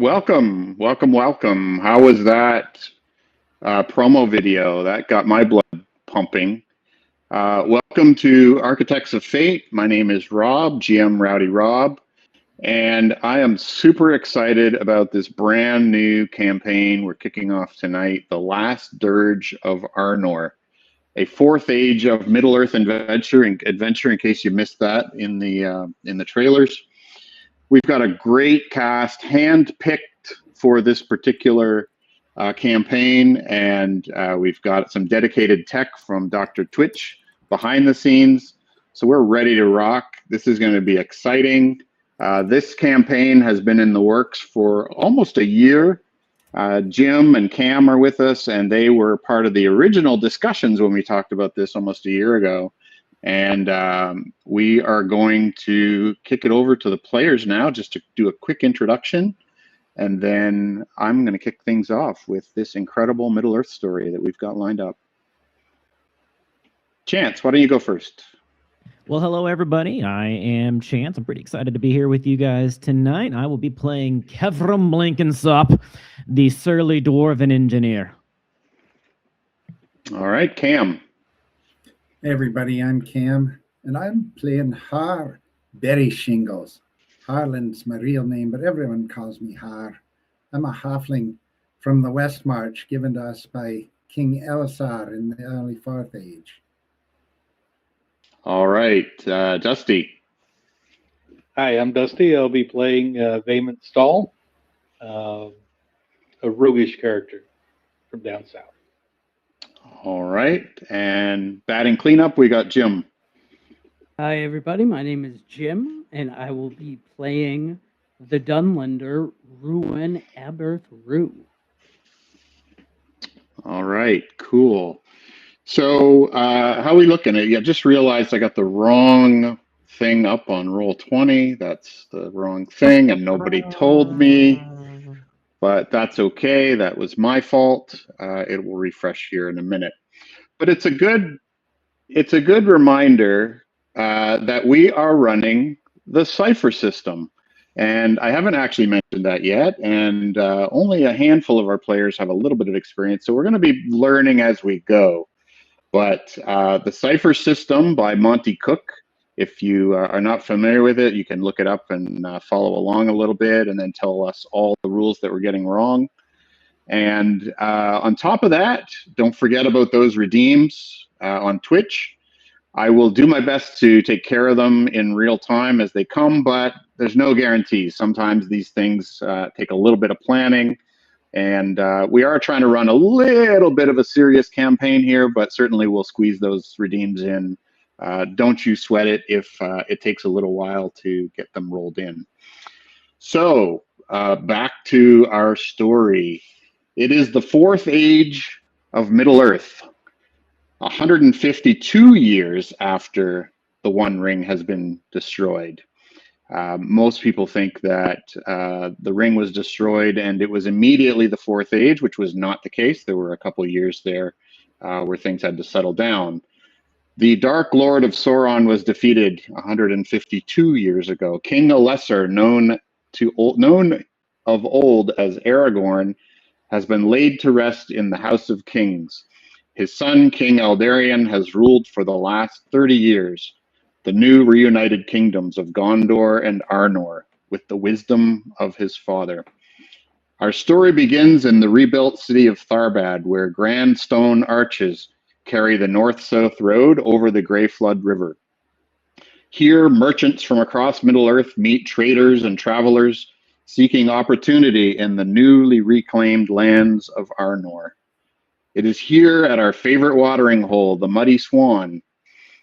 Welcome. How was that promo video? That got my blood pumping. Welcome to Architects of Fate. My name is Rob, GM Rowdy Rob, and I am super excited about this brand new campaign we're kicking off tonight, The Last Dirge of Arnor, a fourth age of Middle-earth adventure. In case you missed that in the trailers. We've got a great cast, hand-picked for this particular campaign, and we've got some dedicated tech from Dr. Twitch behind the scenes. So we're ready to rock. This is going to be exciting. This campaign has been in the works for almost a year. Jim and Cam are with us, and they were part of the original discussions when we talked about this almost a year ago. And we are going to kick it over to the players now just to do a quick introduction. And then I'm going to kick things off with this incredible Middle-earth story that we've got lined up. Chance, why don't you go first? Well, hello, everybody. I am Chance. I'm pretty excited to be here with you guys tonight. I will be playing Kevram Blenkinsop, the surly dwarven engineer. All right, Cam. Hey everybody, I'm Cam, and I'm playing Har Berry Shingles. Harland's my real name, but everyone calls me Har. I'm a halfling from the West March, given to us by King Elisar in the early 4th Age. All right, Dusty. Hi, I'm Dusty. I'll be playing Vayment Stahl, a roguish character from down south. All right, and batting cleanup, we got Jim. Hi, everybody. My name is Jim, and I will be playing the Dunlander, Ruin Aberth Rue. All right, cool. So how are we looking at? Yeah, just realized I got the wrong thing up on Roll20. That's the wrong thing, and nobody told me. But that's okay. That was my fault. It will refresh here in a minute. But it's a good reminder that we are running the cipher system. And I haven't actually mentioned that yet. And only a handful of our players have a little bit of experience. So we're going to be learning as we go. But the cipher system by Monty Cook, if you are not familiar with it, you can look it up and follow along a little bit and then tell us all the rules that we're getting wrong. And on top of that, don't forget about those redeems on Twitch. I will do my best to take care of them in real time as they come, but there's no guarantees. Sometimes these things take a little bit of planning. And we are trying to run a little bit of a serious campaign here, but certainly we'll squeeze those redeems in. Don't you sweat it if it takes a little while to get them rolled in. So back to our story. It is the 4th age of Middle-earth, 152 years after the One Ring has been destroyed. Most people think that the ring was destroyed and it was immediately the 4th age, which was not the case. There were a couple of years there where things had to settle down. The Dark Lord of Sauron was defeated 152 years ago. King Elessar, known of old as Aragorn, has been laid to rest in the House of Kings. His son, King Eldarion, has ruled for the last 30 years the new reunited kingdoms of Gondor and Arnor with the wisdom of his father. Our story begins in the rebuilt city of Tharbad, where grand stone arches carry the north-south road over the Grey Flood River. Here, merchants from across Middle-earth meet traders and travelers seeking opportunity in the newly reclaimed lands of Arnor. It is here at our favorite watering hole, the Muddy Swan,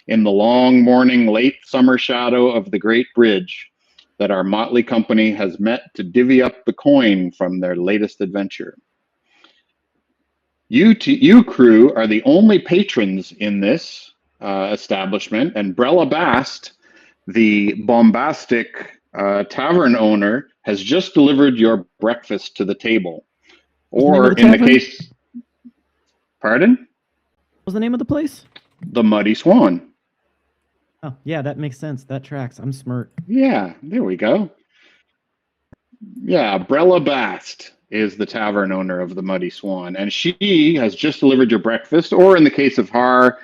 in the long morning, late summer shadow of the Great Bridge, that our motley company has met to divvy up the coin from their latest adventure. You crew are the only patrons in this establishment, and Brella Bast, the bombastic tavern owner, has just delivered your breakfast to the table. Or in the case, pardon? What was the name of the place? The Muddy Swan. Oh, yeah, that makes sense. That tracks. I'm smart. Yeah, there we go. Yeah, Brella Bast is the tavern owner of the Muddy Swan, and she has just delivered your breakfast, or in the case of Har,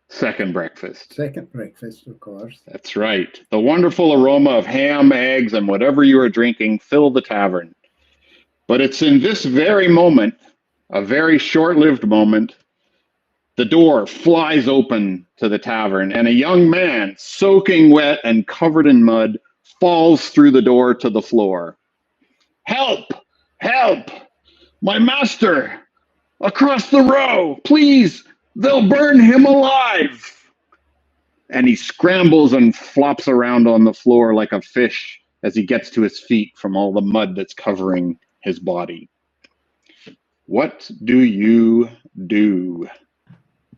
second breakfast. Second breakfast, of course. That's right. The wonderful aroma of ham, eggs, and whatever you are drinking fill the tavern. But it's in this very moment, a very short-lived moment, the door flies open to the tavern, and a young man, soaking wet and covered in mud, falls through the door to the floor. Help! Help! My master! Across the row! Please! They'll burn him alive! And he scrambles and flops around on the floor like a fish as he gets to his feet from all the mud that's covering his body. What do you do?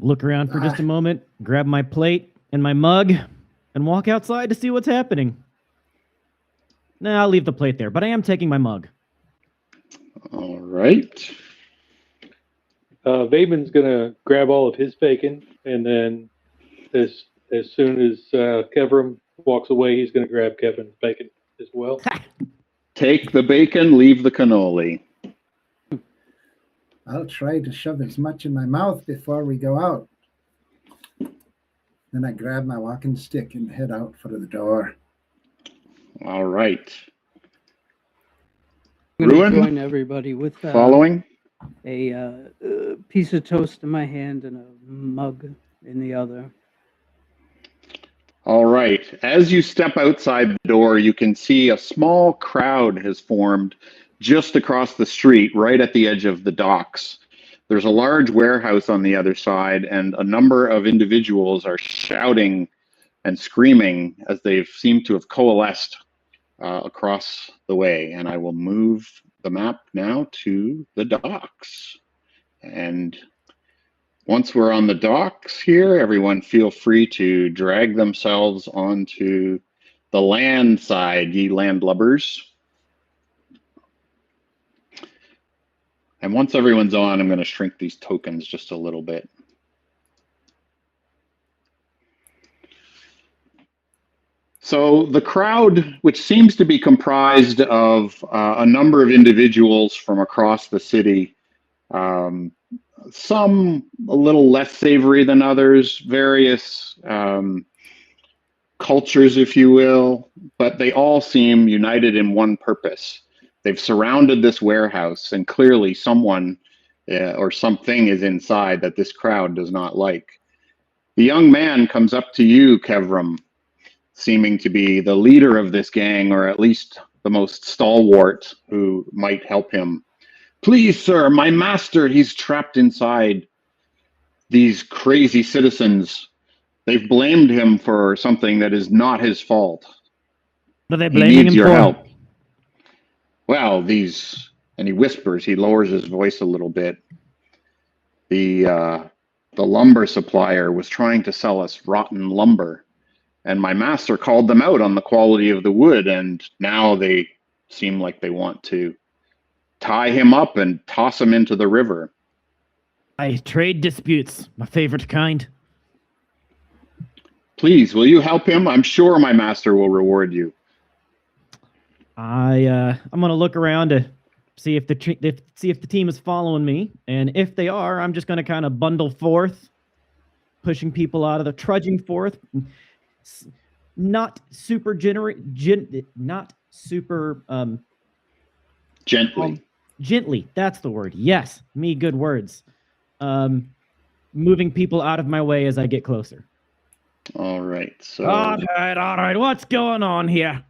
Look around for just a moment, grab my plate and my mug, and walk outside to see what's happening. Nah, I'll leave the plate there, but I am taking my mug. All right. Vaben's gonna grab all of his bacon, and then as soon as Kevram walks away, he's gonna grab Kevin's bacon as well. Take the bacon, leave the cannoli. I'll try to shove as much in my mouth before we go out. Then I grab my walking stick and head out for the door. All right. I'm going to Ruin? join everybody with Following? a piece of toast in my hand and a mug in the other. All right. As you step outside the door, you can see a small crowd has formed just across the street, right at the edge of the docks. There's a large warehouse on the other side, and a number of individuals are shouting and screaming as they seem to have coalesced across the way. And I will move the map now to the docks. And once we're on the docks here, everyone feel free to drag themselves onto the land side, ye landlubbers. And once everyone's on, I'm going to shrink these tokens just a little bit. So the crowd, which seems to be comprised of a number of individuals from across the city, some a little less savory than others, various cultures, if you will, but they all seem united in one purpose. They've surrounded this warehouse, and clearly someone or something is inside that this crowd does not like. The young man comes up to you, Kevram, seeming to be the leader of this gang, or at least the most stalwart who might help him. Please, sir, my master, he's trapped inside. These crazy citizens, they've blamed him for something that is not his fault. What are they He blaming needs him your for? help. Well, and he whispers, he lowers his voice a little bit. The lumber supplier was trying to sell us rotten lumber, and my master called them out on the quality of the wood, and now they seem like they want to tie him up and toss him into the river. Trade disputes, my favorite kind. Please, will you help him? I'm sure my master will reward you. I'm gonna look around to see if the team is following me, and if they are, I'm just gonna kind of bundle forth, pushing people out of the trudging forth, not super gently. Gently, that's the word. Yes, me good words. Moving people out of my way as I get closer. All right. So. All right. What's going on here?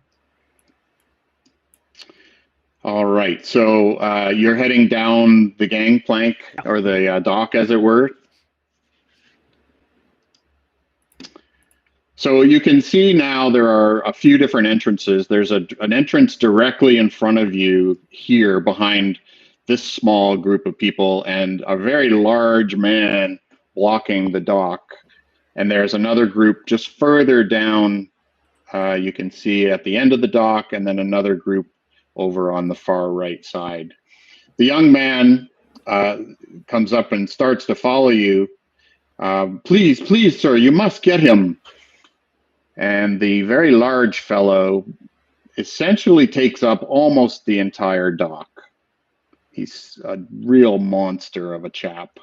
All right. So you're heading down the gangplank or the dock, as it were. So you can see now there are a few different entrances. There's an entrance directly in front of you here behind this small group of people, and a very large man blocking the dock. And there's another group just further down, you can see at the end of the dock, and then another group over on the far right side. The young man comes up and starts to follow you. Please, sir, you must get him. And the very large fellow essentially takes up almost the entire dock. He's a real monster of a chap.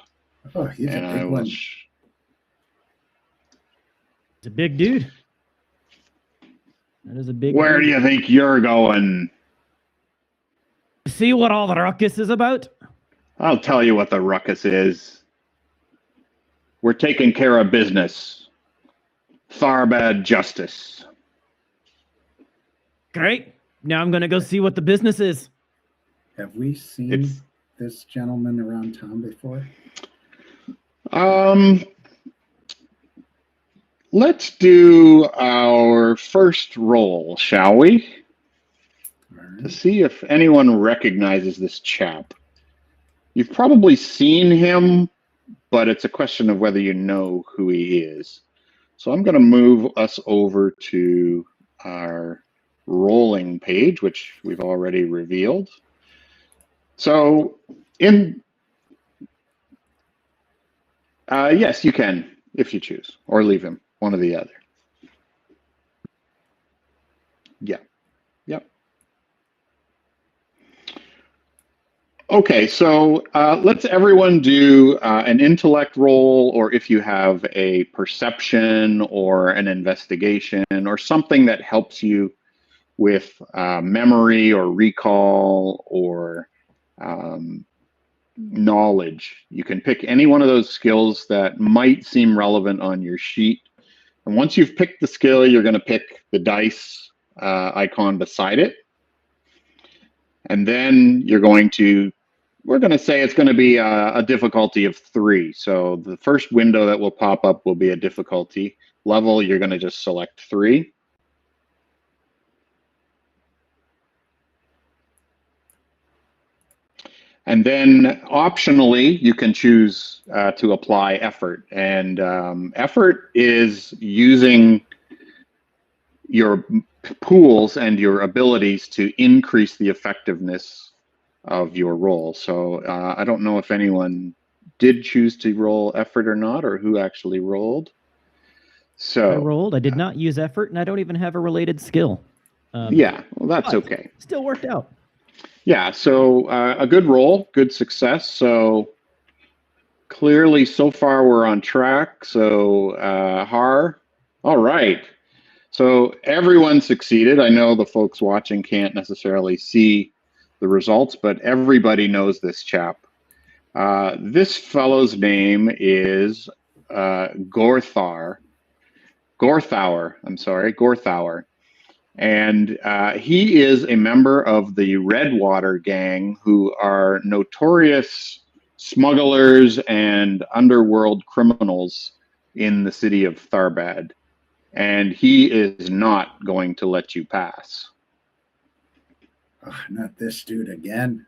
Oh, he's And a I big will one. It's a big dude. That is a big Where dude. do you think you're going? See what all the ruckus is about? I'll tell you what the ruckus is. We're taking care of business. Tharbad justice. Great. Now I'm going to go see what the business is. Have we seen It's this gentleman around town before? let's do our first roll, shall we? All To right. see if anyone recognizes this chap. You've probably seen him, but it's a question of whether you know who he is. So I'm going to move us over to our rolling page, which we've already revealed. So yes, you can, if you choose, or leave him, one or the other. Yeah. Yep. Okay, so let's everyone do an intellect roll, or if you have a perception or an investigation or something that helps you with memory or recall or knowledge. You can pick any one of those skills that might seem relevant on your sheet. And once you've picked the skill, you're going to pick the dice icon beside it. And then you're going to, we're going to say it's going to be a difficulty of 3. So the first window that will pop up will be a difficulty level. You're going to just select 3. And then optionally, you can choose to apply effort. And effort is using your pools and your abilities to increase the effectiveness of your roll. So I don't know if anyone did choose to roll effort or not, or who actually rolled. So I rolled. I did not use effort, and I don't even have a related skill. Yeah, well, that's but okay. Still worked out. Yeah, so a good roll, good success. So clearly, so far we're on track. So Har, all right. So everyone succeeded. I know the folks watching can't necessarily see the results, but everybody knows this chap. This fellow's name is Gorthauer. And he is a member of the Redwater gang, who are notorious smugglers and underworld criminals in the city of Tharbad. And he is not going to let you pass. Oh, not this dude again.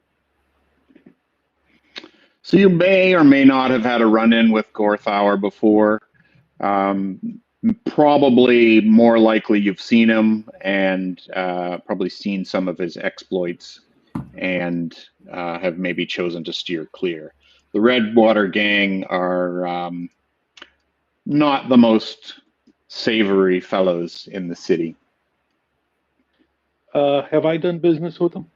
So you may or may not have had a run-in with Gorthauer before. Probably more likely you've seen him and probably seen some of his exploits and have maybe chosen to steer clear. The Redwater gang are not the most savory fellows in the city. Have I done business with them?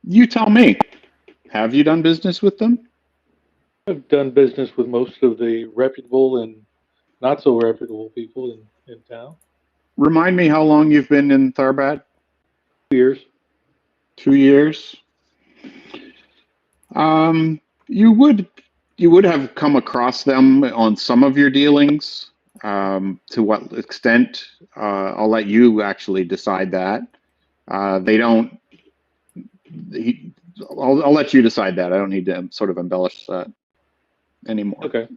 You tell me. Have you done business with them? I've done business with most of the reputable and not so reputable people in town. Remind me how long you've been in Tharbad? 2 years. 2 years. You would have come across them on some of your dealings. To what extent? I'll let you actually decide that. They don't. I'll let you decide that. I don't need to sort of embellish that anymore. Okay.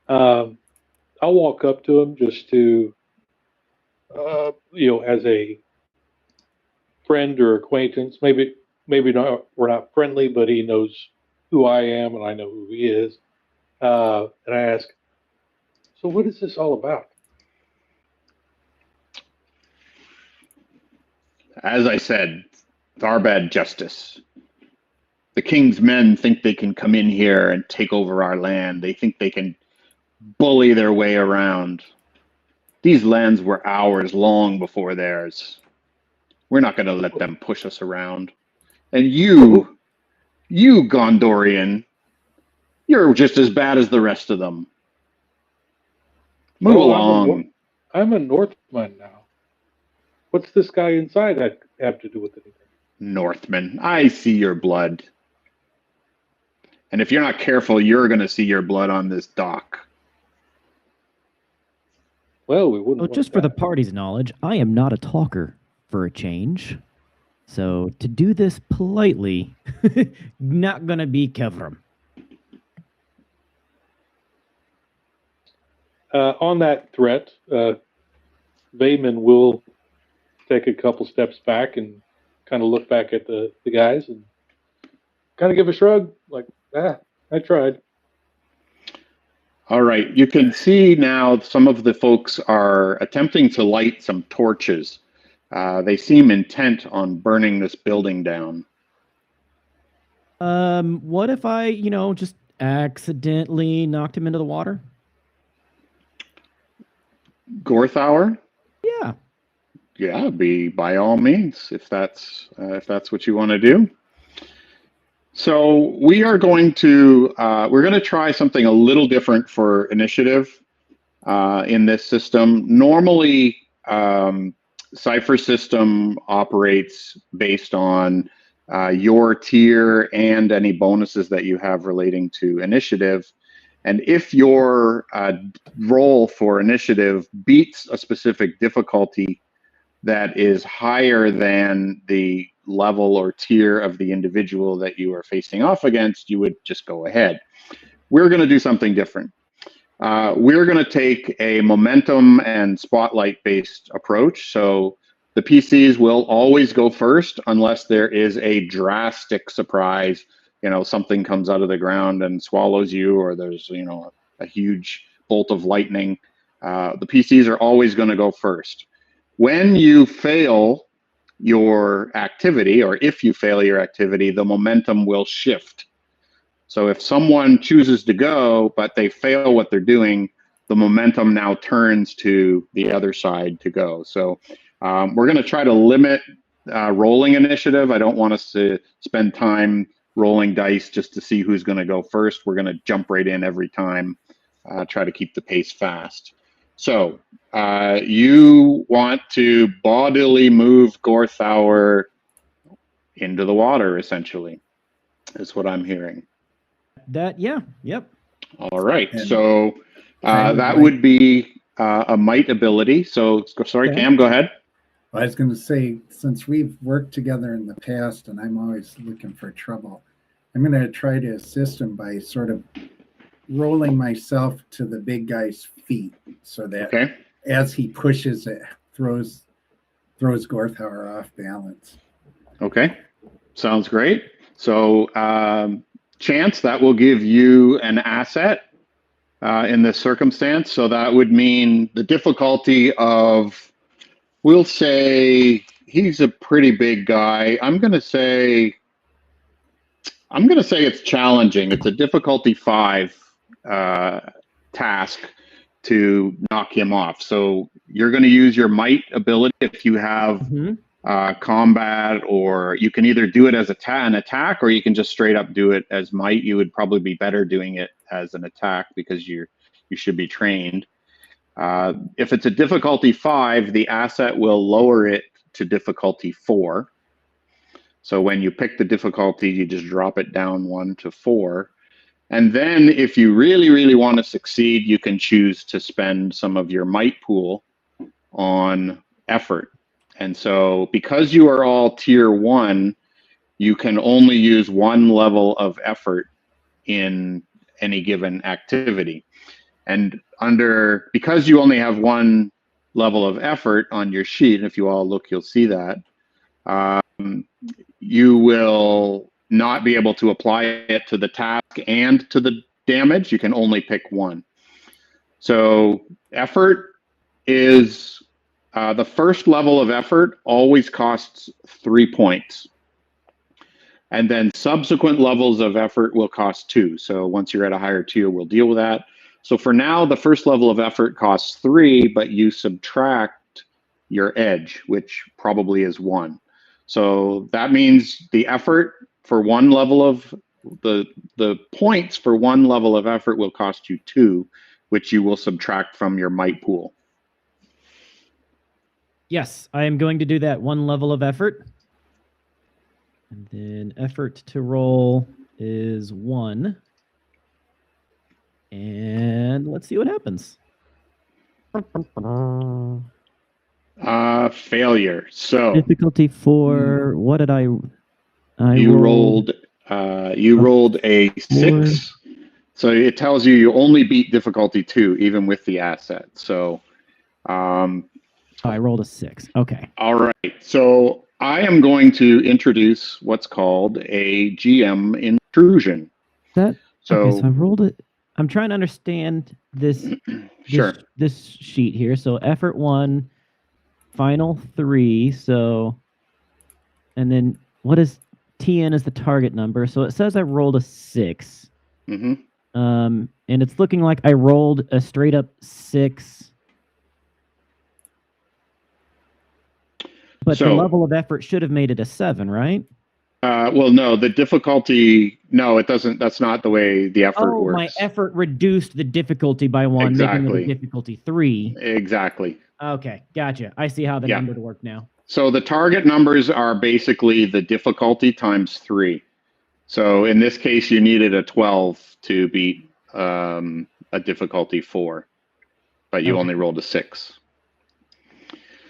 I'll walk up to him just to, as a friend or acquaintance. Maybe not. We're not friendly, but he knows who I am and I know who he is. And I ask, so what is this all about? As I said, Tharbad justice. The king's men think they can come in here and take over our land. They think they can bully their way around. These lands were ours long before theirs. We're not going to let them push us around. And you Gondorian, you're just as bad as the rest of them. Move along. I'm a Northman now. What's this guy inside have to do with anything? Northman, I see your blood. And if you're not careful, you're going to see your blood on this dock. Well, we wouldn't. Oh, just for the party's knowledge, I am not a talker for a change. So to do this politely, not going to be Kevram. On that threat, Vayman will take a couple steps back and kind of look back at the guys and kind of give a shrug, like, I tried. All right, you can see now some of the folks are attempting to light some torches. They seem intent on burning this building down. What if I, just accidentally knocked him into the water? Gorthauer? Yeah. Yeah, by all means, if that's what you want to do. So we are going to try something a little different for initiative in this system. Normally, Cypher system operates based on your tier and any bonuses that you have relating to initiative. And if your roll for initiative beats a specific difficulty that is higher than the level or tier of the individual that you are facing off against, you would just go ahead. We're going to do something different. We're going to take a momentum and spotlight based approach. So the PCs will always go first unless there is a drastic surprise. Something comes out of the ground and swallows you, or there's, a huge bolt of lightning. The PCs are always going to go first. When you fail your activity, or if you fail your activity, the momentum will shift. So if someone chooses to go, but they fail what they're doing, the momentum now turns to the other side to go. So we're going to try to limit rolling initiative. I don't want us to spend time rolling dice just to see who's going to go first. We're going to jump right in every time, try to keep the pace fast. So you want to bodily move Gorthauer into the water, essentially, is what I'm hearing. Yep. All right, so that would be a might ability. So, sorry, Okay. Cam, go ahead. I was going to say, since we've worked together in the past and I'm always looking for trouble, I'm going to try to assist him by sort of rolling myself to the big guy's feet so that as he pushes it, throws Gorthauer off balance. Okay, sounds great. So Chance, that will give you an asset in this circumstance. So that would mean the difficulty of, we'll say he's a pretty big guy. I'm going to say it's challenging. It's a difficulty 5 task to knock him off. So you're going to use your might ability if you have combat, or you can either do it as an attack, or you can just straight up do it as might. You would probably be better doing it as an attack because you should be trained. If it's a difficulty 5, the asset will lower it to difficulty 4. So when you pick the difficulty, you just drop it down 1 to 4. And then if you really, really want to succeed, you can choose to spend some of your might pool on effort. And so because you are all tier 1, you can only use 1 level of effort in any given activity. And because you only have 1 level of effort on your sheet, and if you all look, you'll see that, you will not be able to apply it to the task and to the damage. You can only pick 1. So effort is the first level of effort always costs 3 points. And then subsequent levels of effort will cost 2. So once you're at a higher tier, we'll deal with that. So for now, the first level of effort costs 3, but you subtract your edge, which probably is 1. So that means the effort for one level of the points for one level of effort will cost you 2, which you will subtract from your might pool. Yes, I am going to do that 1 level of effort. And then effort to roll is 1. And let's see what happens. Failure. So Difficulty 4. What did I you rolled a 6. So it tells you only beat difficulty 2, even with the asset. So I rolled a 6. Okay. all right. So I am going to introduce what's called a GM intrusion. Okay, So so I rolled it. I'm trying to understand this. Sure. This sheet here. So effort 1, final 3. So, and then what is TN is the target number. So it says I rolled a 6. Mm-hmm. And it's looking like I rolled a straight up 6. But the level of effort should have made it a 7, right? Well, no, the difficulty, no, it doesn't. That's not the way the effort works. My effort reduced the difficulty by 1, making it a difficulty 3. Exactly. Okay, gotcha. I see how the number would work now. So the target numbers are basically the difficulty times 3. So in this case, you needed a 12 to beat a difficulty 4, but you only rolled a 6.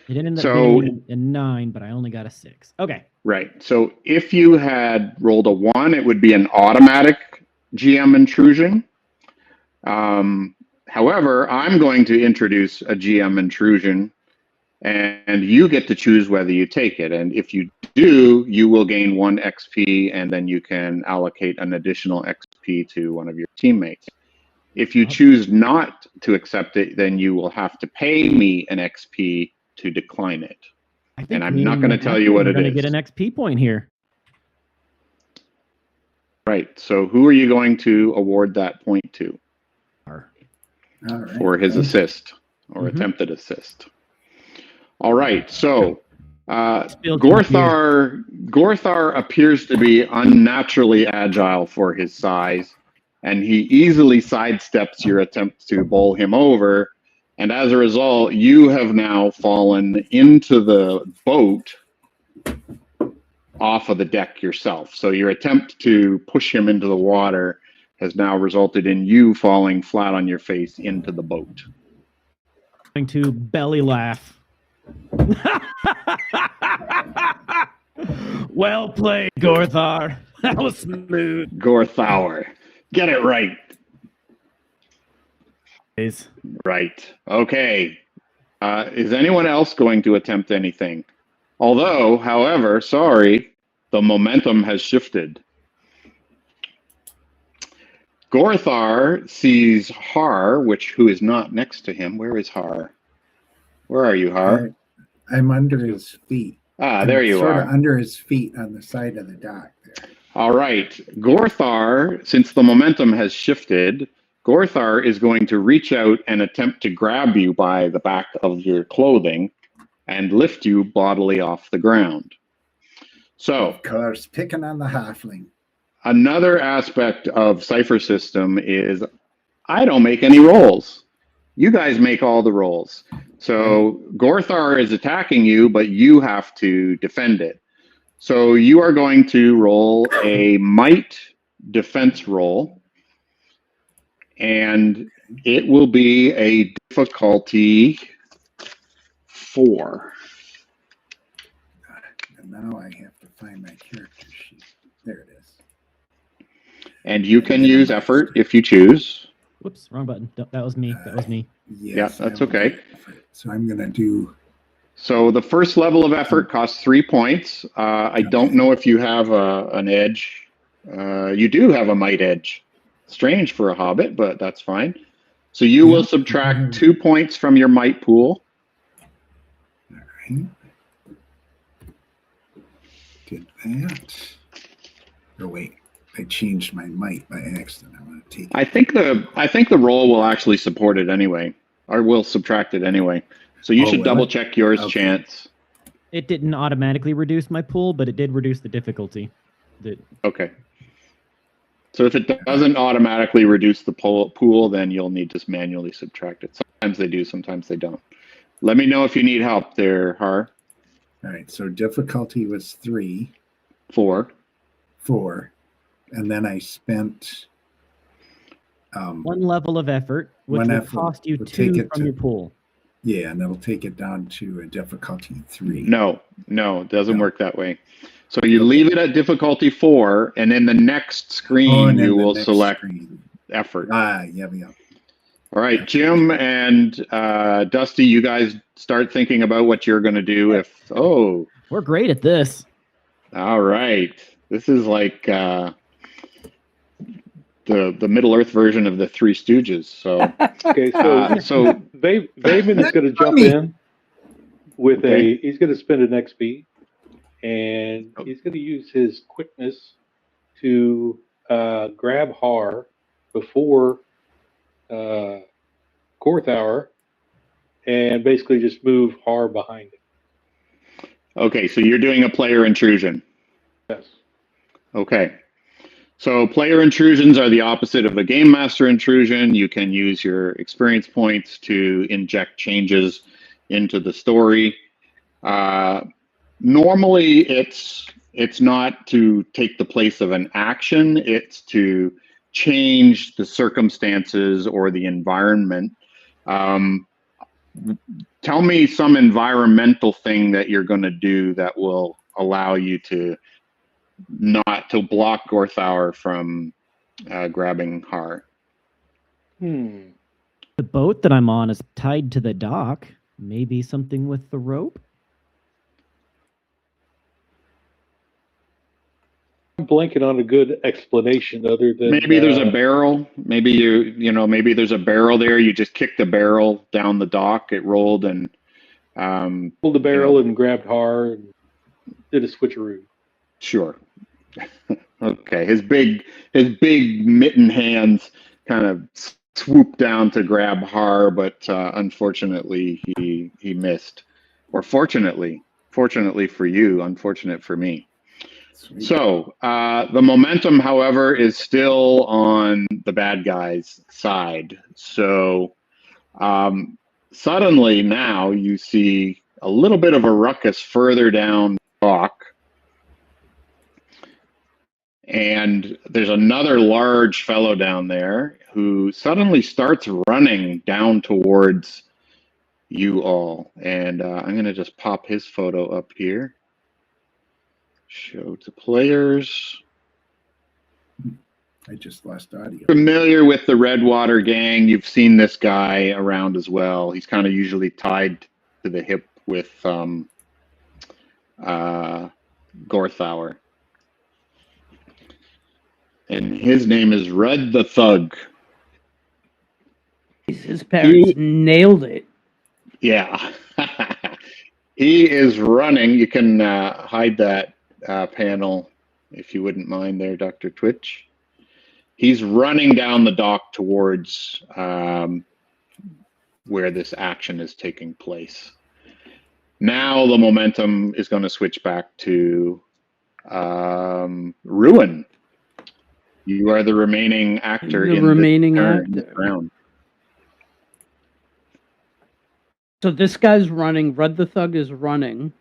It ended up being a 9, but I only got a 6. Okay. Right. So if you had rolled a 1, it would be an automatic GM intrusion. However, I'm going to introduce a GM intrusion, and you get to choose whether you take it. And if you do, you will gain 1 XP, and then you can allocate an additional XP to one of your teammates. If you choose not to accept it, then you will have to pay me an XP to decline it. And I'm not going to tell you what it is. We're going to get an XP point here. Right. So who are you going to award that point to? For his assist or attempted assist. All right. So Gorthar appears to be unnaturally agile for his size, and he easily sidesteps your attempt to bowl him over. And as a result, you have now fallen into the boat off of the deck yourself. So your attempt to push him into the water has now resulted in you falling flat on your face into the boat. Going to belly laugh. Well played, Gorthar. That was smooth. Gorthar. Get it right. Right. Okay. Is anyone else going to attempt anything? Although, however, sorry, the momentum has shifted. Gorthar sees Har, who is not next to him. Where is Har? Where are you, Har? I'm under his feet. There you are. Sort of under his feet on the side of the dock there. All right. Gorthar, since the momentum has shifted, Gorthar is going to reach out and attempt to grab you by the back of your clothing and lift you bodily off the ground. So, of course, picking on the halfling. Another aspect of Cypher System is I don't make any rolls. You guys make all the rolls. So Gorthar is attacking you, but you have to defend it. So you are going to roll a might defense roll, and it will be a difficulty 4. And now I have to find my character sheet. There it is. And you can use effort if you choose. Whoops, wrong button. That was me. That was me. Yes, yeah, that's okay. So I'm going to do... So the first level of effort costs 3 points. I don't know if you have an edge. You do have a might edge. Strange for a hobbit, but that's fine. So you will subtract 2 points from your might pool. All right. Did that. Oh, wait. I changed my might by accident. I want to take it. I think the roll will actually support it anyway, or will subtract it anyway. So you should will double it? check yours, Okay. Chance. It didn't automatically reduce my pool, but it did reduce the difficulty. Okay. So if it doesn't automatically reduce the pool, then you'll need to manually subtract it. Sometimes they do, sometimes they don't. Let me know if you need help there, Har. All right. So difficulty was 3, 4. 4, and then I spent One level of effort, which One will effort cost you will 2 take it from to- your pool. yeah, and that'll take it down to a difficulty 3. No, it doesn't No. work that way. So you Okay. leave it at difficulty 4, and in the next screen, and then you the will next select screen. effort. Yeah. All right, Jim and Dusty, you guys start thinking about what you're going to do if, We're great at this. all right. This is like the Middle Earth version of the Three Stooges. So, Okay, so so Vaven is going to jump funny. in with Okay. he's going to spend an XP, and Oh. he's going to use his quickness to grab Har before Korthauer and basically just move Har behind him. okay, so you're doing a player intrusion. Yes. Okay. So player intrusions are the opposite of a game master intrusion. You can use your experience points to inject changes into the story. Normally, it's not to take the place of an action. It's to change the circumstances or the environment. Tell me some environmental thing that you're going to do that will allow you to not to block Gorthauer from grabbing Har. The boat that I'm on is tied to the dock. Maybe something with the rope? I'm blanking on a good explanation other than Maybe there's a barrel. Maybe maybe there's a barrel there. You just kicked the barrel down the dock. It rolled and pulled the barrel and grabbed Har and did a switcheroo. Sure. Okay. His big mitten hands kind of swooped down to grab Har, but unfortunately he missed. Or fortunately for you, unfortunate for me. Sweet. So the momentum, however, is still on the bad guy's side. So suddenly now you see a little bit of a ruckus further down the dock. And there's another large fellow down there who suddenly starts running down towards you all. And I'm going to just pop his photo up here. Show to players. I just lost audio. Familiar with the Redwater gang. You've seen this guy around as well. He's kind of usually tied to the hip with Gorthauer. And his name is Red the Thug. His parents nailed it. Yeah. He is running. You can hide that panel if you wouldn't mind there, Dr. Twitch. He's running down the dock towards where this action is taking place. Now the momentum is going to switch back to Ruin. You are the remaining actor in this round. So this guy's running. Red the Thug is running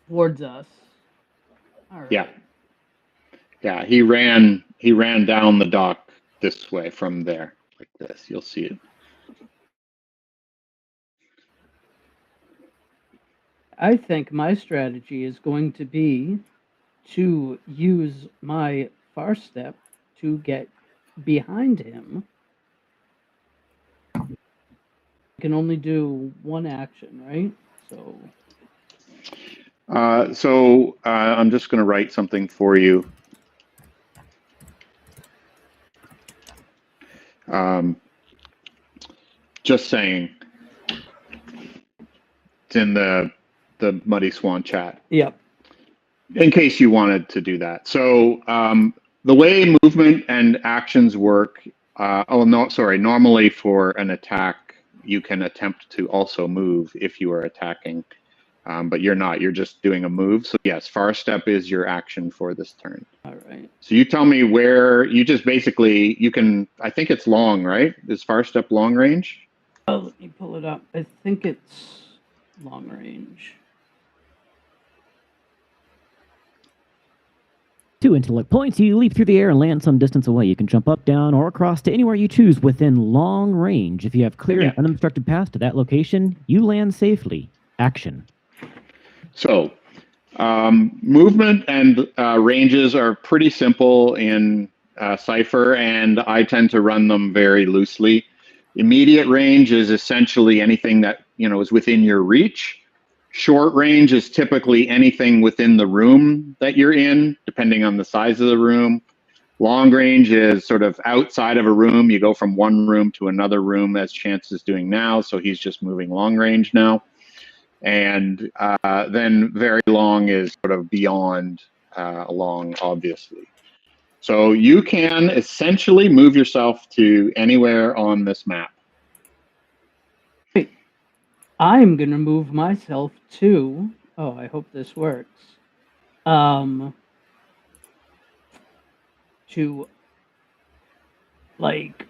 towards us. All right. Yeah. He ran down the dock this way from there, like this. You'll see it. I think my strategy is going to be to use my far step to get behind him. I can only do one action, right? So I'm just going to write something for you. Just saying. It's in the Muddy Swan chat. Yep. in case you wanted to do that. So the way movement and actions work, normally for an attack, you can attempt to also move if you are attacking, but you're not, you're just doing a move. So yes, far step is your action for this turn. All right. So you tell me where, you just basically, you can, I think it's long, right? Is far step long range? Oh, let me pull it up. I think it's long range. 2 intellect points. You leap through the air and land some distance away. You can jump up, down, or across to anywhere you choose within long range. If you have clear and unobstructed path to that location, you land safely. Action. So movement and ranges are pretty simple in Cypher, and I tend to run them very loosely. Immediate range is essentially anything that is within your reach. Short range is typically anything within the room that you're in, depending on the size of the room. Long range is sort of outside of a room. You go from one room to another room, as Chance is doing now, so he's just moving long range now. And then very long is sort of beyond long, obviously. So you can essentially move yourself to anywhere on this map. I'm going to move myself to, oh, I hope this works, to, like,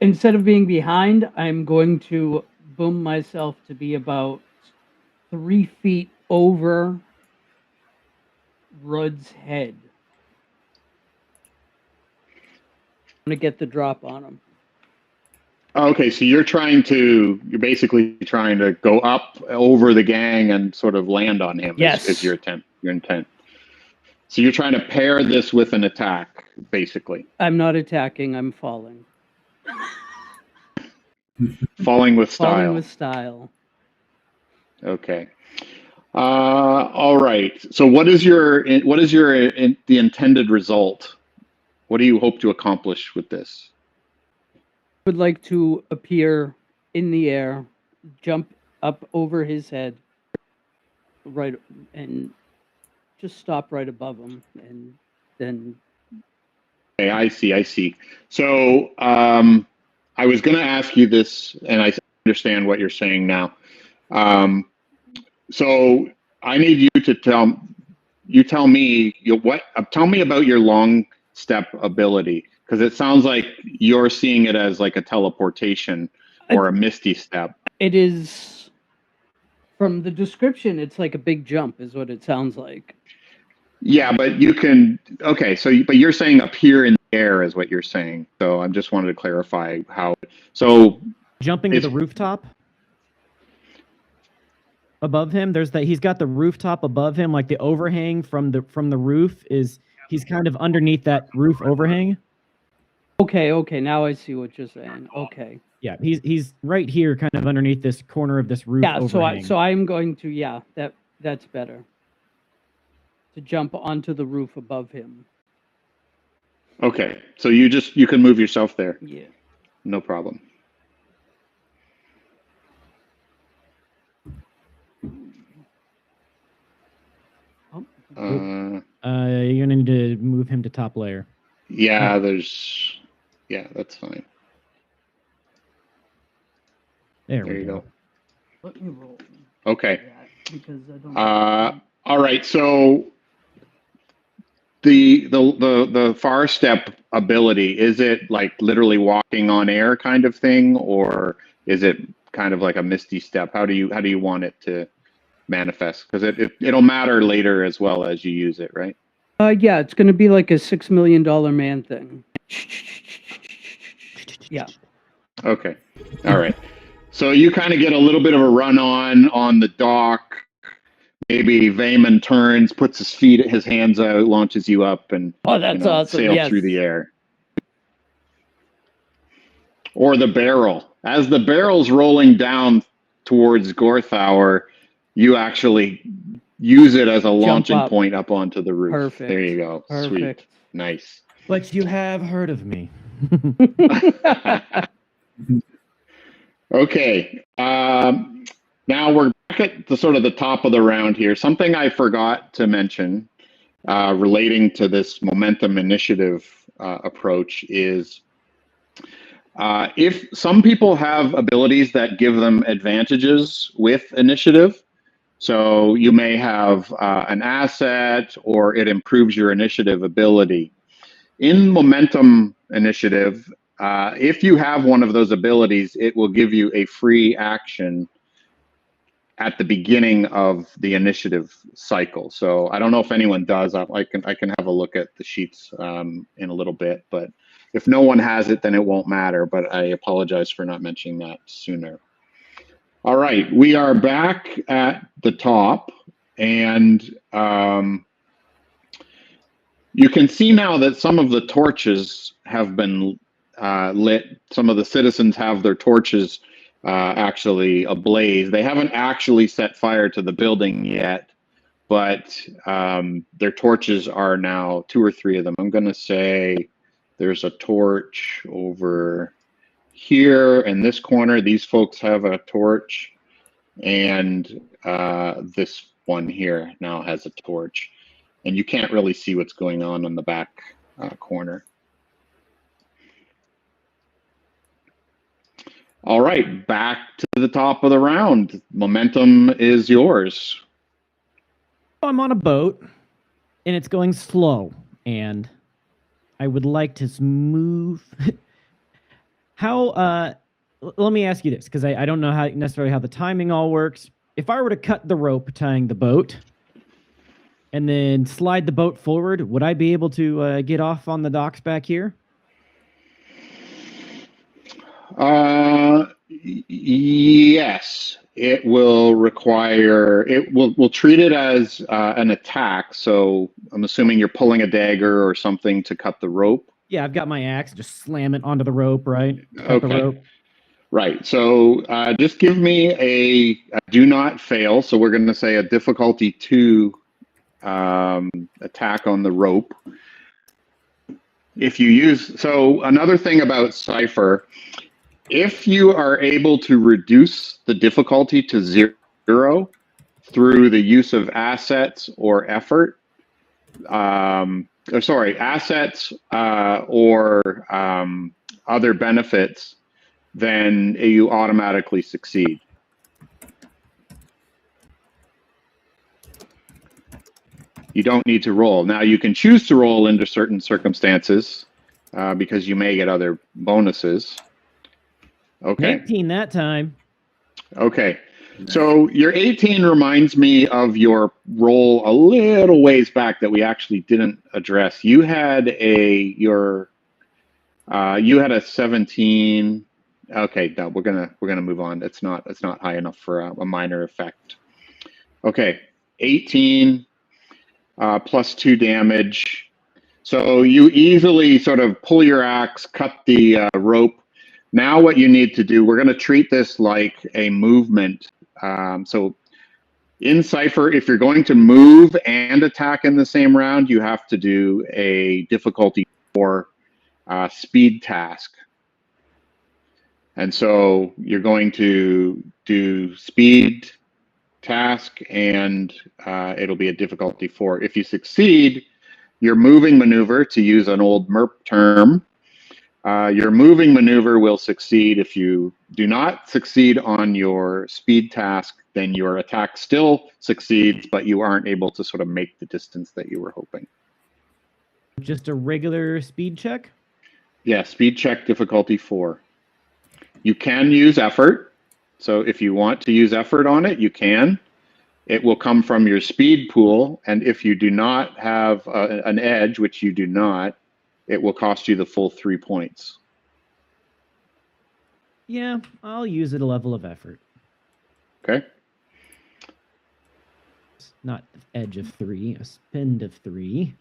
instead of being behind, I'm going to boom myself to be about 3 feet over Rudd's head. I'm going to get the drop on him. Okay, so you're basically trying to go up over the gang and sort of land on him. Yes. Is your intent. So you're trying to pair this with an attack, basically. I'm not attacking, I'm falling. Falling with style. Falling with style. Okay. All right. So what is the intended result? What do you hope to accomplish with this? Would like to appear in the air, jump up over his head, right, and just stop right above him, and then. Okay, I see. So I was going to ask you this, and I understand what you're saying now. So I need you to tell me tell me about your long step ability. Because it sounds like you're seeing it as like a teleportation or a misty step. It is, from the description, it's like a big jump is what it sounds like. Yeah, but you can, okay, but you're saying appear in the air is what you're saying. So I just wanted to clarify how, so. Jumping to the rooftop above him, he's got the rooftop above him, like the overhang from the roof he's kind of underneath that roof overhang. Okay, now I see what you're saying. Okay. Yeah, he's right here, kind of underneath this corner of this roof. Yeah, overhang. so I'm going to, that's better. To jump onto the roof above him. Okay, so you can move yourself there. Yeah. No problem. You're gonna need to move him to top layer. Yeah, that's fine. There you go. Let me roll. Okay. Because I don't. All right. So the far step ability, is it like literally walking on air kind of thing, or is it kind of like a misty step? How do you want it to manifest? Because it'll matter later as well as you use it, right? Yeah, it's going to be like a $6 million man thing. Yeah. Okay. All right. So you kind of get a little bit of a run on the dock. Maybe Vayman turns, puts his hands out, launches you up, and awesome. sail through the air. Or the barrel. As the barrel's rolling down towards Gorthauer, you actually use it as a launching point up onto the roof. Perfect. There you go. Perfect. Sweet. Nice. But you have heard of me. Okay. Now we're back at the sort of the top of the round here. Something I forgot to mention relating to this momentum initiative approach is if some people have abilities that give them advantages with initiative, so you may have an asset or it improves your initiative ability. In momentum initiative, if you have one of those abilities, it will give you a free action at the beginning of the initiative cycle. So I don't know if anyone does. I can have a look at the sheets in a little bit, but if no one has it, then it won't matter. But I apologize for not mentioning that sooner. All right, we are back at the top, and you can see now that some of the torches have been lit. Some of the citizens have their torches actually ablaze. They haven't actually set fire to the building yet, but their torches are now 2 or 3 of them. I'm going to say there's a torch over here in this corner. These folks have a torch, and this one here now has a torch. And you can't really see what's going on the back corner. All right, back to the top of the round. Momentum is yours. I'm on a boat, and it's going slow, and I would like to move. How? Let me ask you this, because I don't know necessarily how the timing all works. If I were to cut the rope tying the boat, and then slide the boat forward, would I be able to get off on the docks back here? Yes, it will require, we'll treat it as an attack. So I'm assuming you're pulling a dagger or something to cut the rope. Yeah, I've got my axe. Just slam it onto the rope, right? Cut the Okay. rope. Right. So just give me a do not fail. So we're going to say a difficulty 2 attack on the rope. If you use, so another thing about Cypher, if you are able to reduce the difficulty to 0 through the use of assets or effort, assets or other benefits, then you automatically succeed. You don't need to roll. Now you can choose to roll under certain circumstances because you may get other bonuses. Okay. 18 that time. Okay. So your 18 reminds me of your roll a little ways back that we actually didn't address. You had a 17. Okay, no, we're gonna move on. It's not high enough for a minor effect. Okay, 18 plus 2 damage. So you easily sort of pull your axe, cut the rope. Now what you need to do, we're going to treat this like a movement. So in Cypher, if you're going to move and attack in the same round, you have to do a difficulty 4 speed task. And so you're going to do speed task, and it'll be a difficulty 4. If you succeed, your moving maneuver, to use an old MERP term, your moving maneuver will succeed. If you do not succeed on your speed task, then your attack still succeeds, but you aren't able to sort of make the distance that you were hoping. Just a regular speed check? Yeah, speed check difficulty 4. You can use effort. So if you want to use effort on it, you can. It will come from your speed pool. And if you do not have an edge, which you do not, it will cost you the full 3 points. Yeah, I'll use it a level of effort. Okay. Not edge of 3, a spend of 3.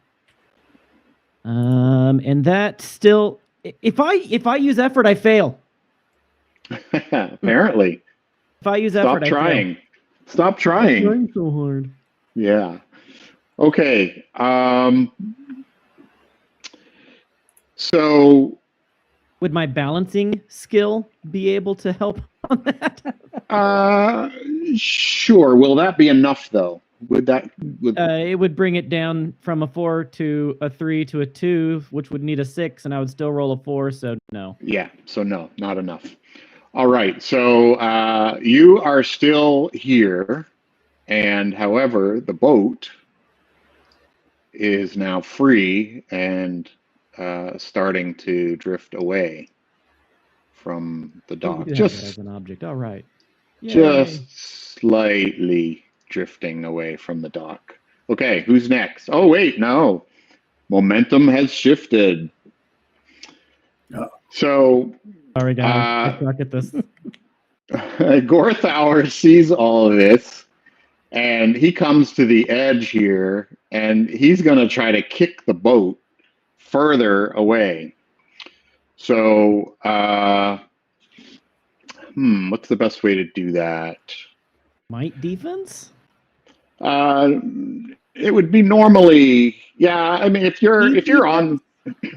And that still, if I use effort, I fail. Apparently. If I use effort, Stop trying. I fail. Stop trying. I'm trying so hard. Yeah. Okay. So would my balancing skill be able to help on that? Sure. Will that be enough, though? Would that? It would bring it down from a 4 to a 3 to a 2, which would need a 6, and I would still roll a 4, so no. Yeah. So no, not enough. All right. So you are still here, and however, the boat is now free and starting to drift away from the dock. Yeah, Just as an object. All right. Yay. just slightly drifting away from the dock. Okay, who's next? Oh, wait, no. Momentum has shifted. So Sorry, guys. I suck at this. Gorthauer sees all of this, and he comes to the edge here, and he's going to try to kick the boat further away. So, what's the best way to do that? Might defense? It would be normally, yeah. I mean, if you're on,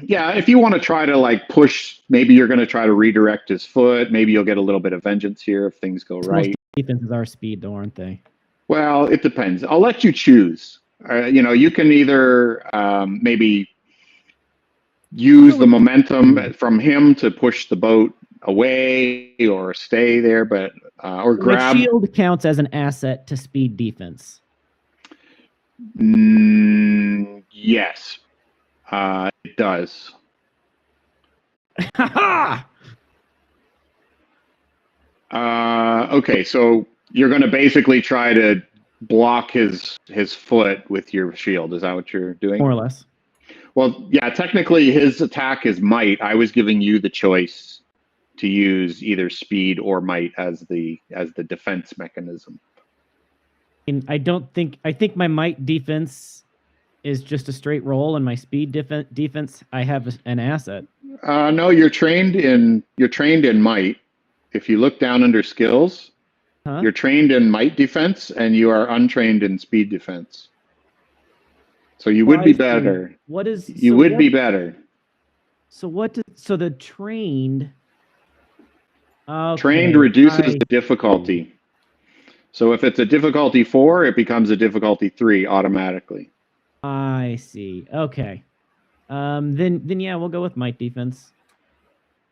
yeah, if you want to try to like push, maybe you're going to try to redirect his foot. Maybe you'll get a little bit of vengeance here if things go right. Most defenses are speed, though, aren't they? Well, it depends. I'll let you choose. You can either maybe use the momentum from him to push the boat away or stay there, but or So grab. my shield counts as an asset to speed defense. Yes, it does. Okay, so you're going to basically try to block his foot with your shield. Is that what you're doing? More or less. Well, yeah, technically his attack is might. I was giving you the choice to use either speed or might as the defense mechanism. And I think my might defense is just a straight roll, and my speed defense I have an asset. No, you're trained in might. If you look down under skills, you're trained in might defense, and you are untrained in speed defense. So you would be better. What is you would be better? So so the trained. Okay, Trained reduces the difficulty. So if it's a difficulty 4, it becomes a difficulty 3 automatically. I see. Okay. Then yeah, we'll go with might defense.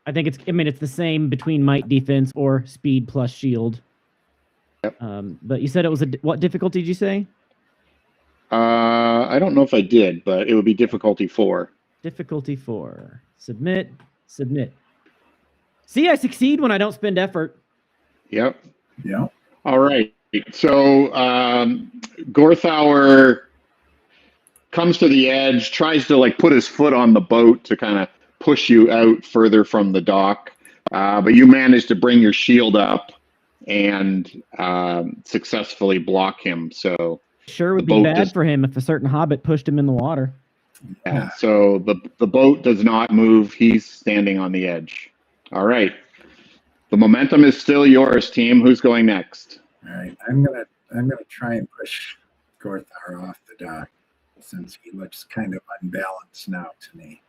I think it's the same between might defense or speed plus shield. Yep. But you said it was what difficulty did you say? I don't know if I did, but it would be difficulty 4. Difficulty 4. Submit. See, I succeed when I don't spend effort. Yep. Yeah. All right. So Gorthauer comes to the edge, tries to like put his foot on the boat to kind of push you out further from the dock, but you manage to bring your shield up and successfully block him. So sure would be bad for him if a certain hobbit pushed him in the water. Yeah. So the boat does not move. He's standing on the edge. All right. The momentum is still yours, team. Who's going next? All right. I'm gonna try and push Gorthauer off the dock since he looks kind of unbalanced now to me.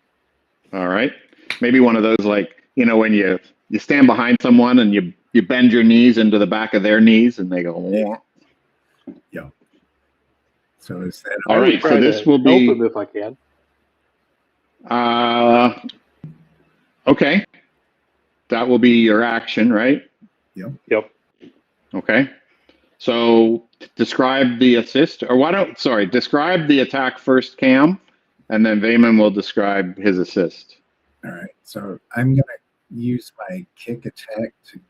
All right. Maybe one of those like, when you stand behind someone and you bend your knees into the back of their knees and they go, "Wah." Yeah. So is that all right? So this will be help him if I can. Okay. That will be your action, right? Yep. Okay. So describe the assist, or describe the attack first, Cam, and then Vayman will describe his assist. All right. So I'm going to use my kick attack to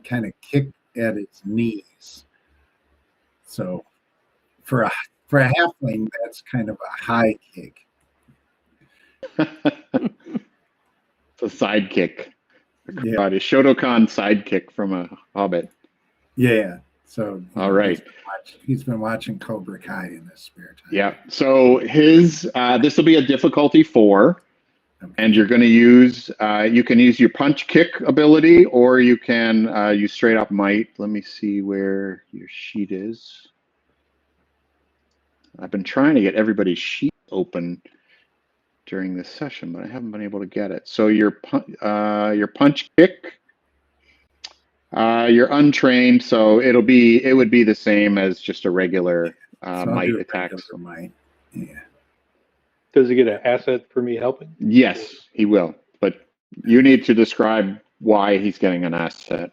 kind of kick at its knees. So for a halfling, that's kind of a high kick. It's a sidekick. Yeah. A Shotokan sidekick from a hobbit. Yeah. So all right. He's been watching Cobra Kai in his spare time. Yeah. So his this will be a difficulty 4. Okay. And you're going to use you can use your punch kick ability, or you can use straight up might. Let me see where your sheet is. I've been trying to get everybody's sheet open during this session, but I haven't been able to get it. So your punch kick You're untrained, so it would be the same as just a regular So I'll might do a attacks. regular might. Yeah. Does he get an asset for me helping? Yes, he will. But you need to describe why he's getting an asset.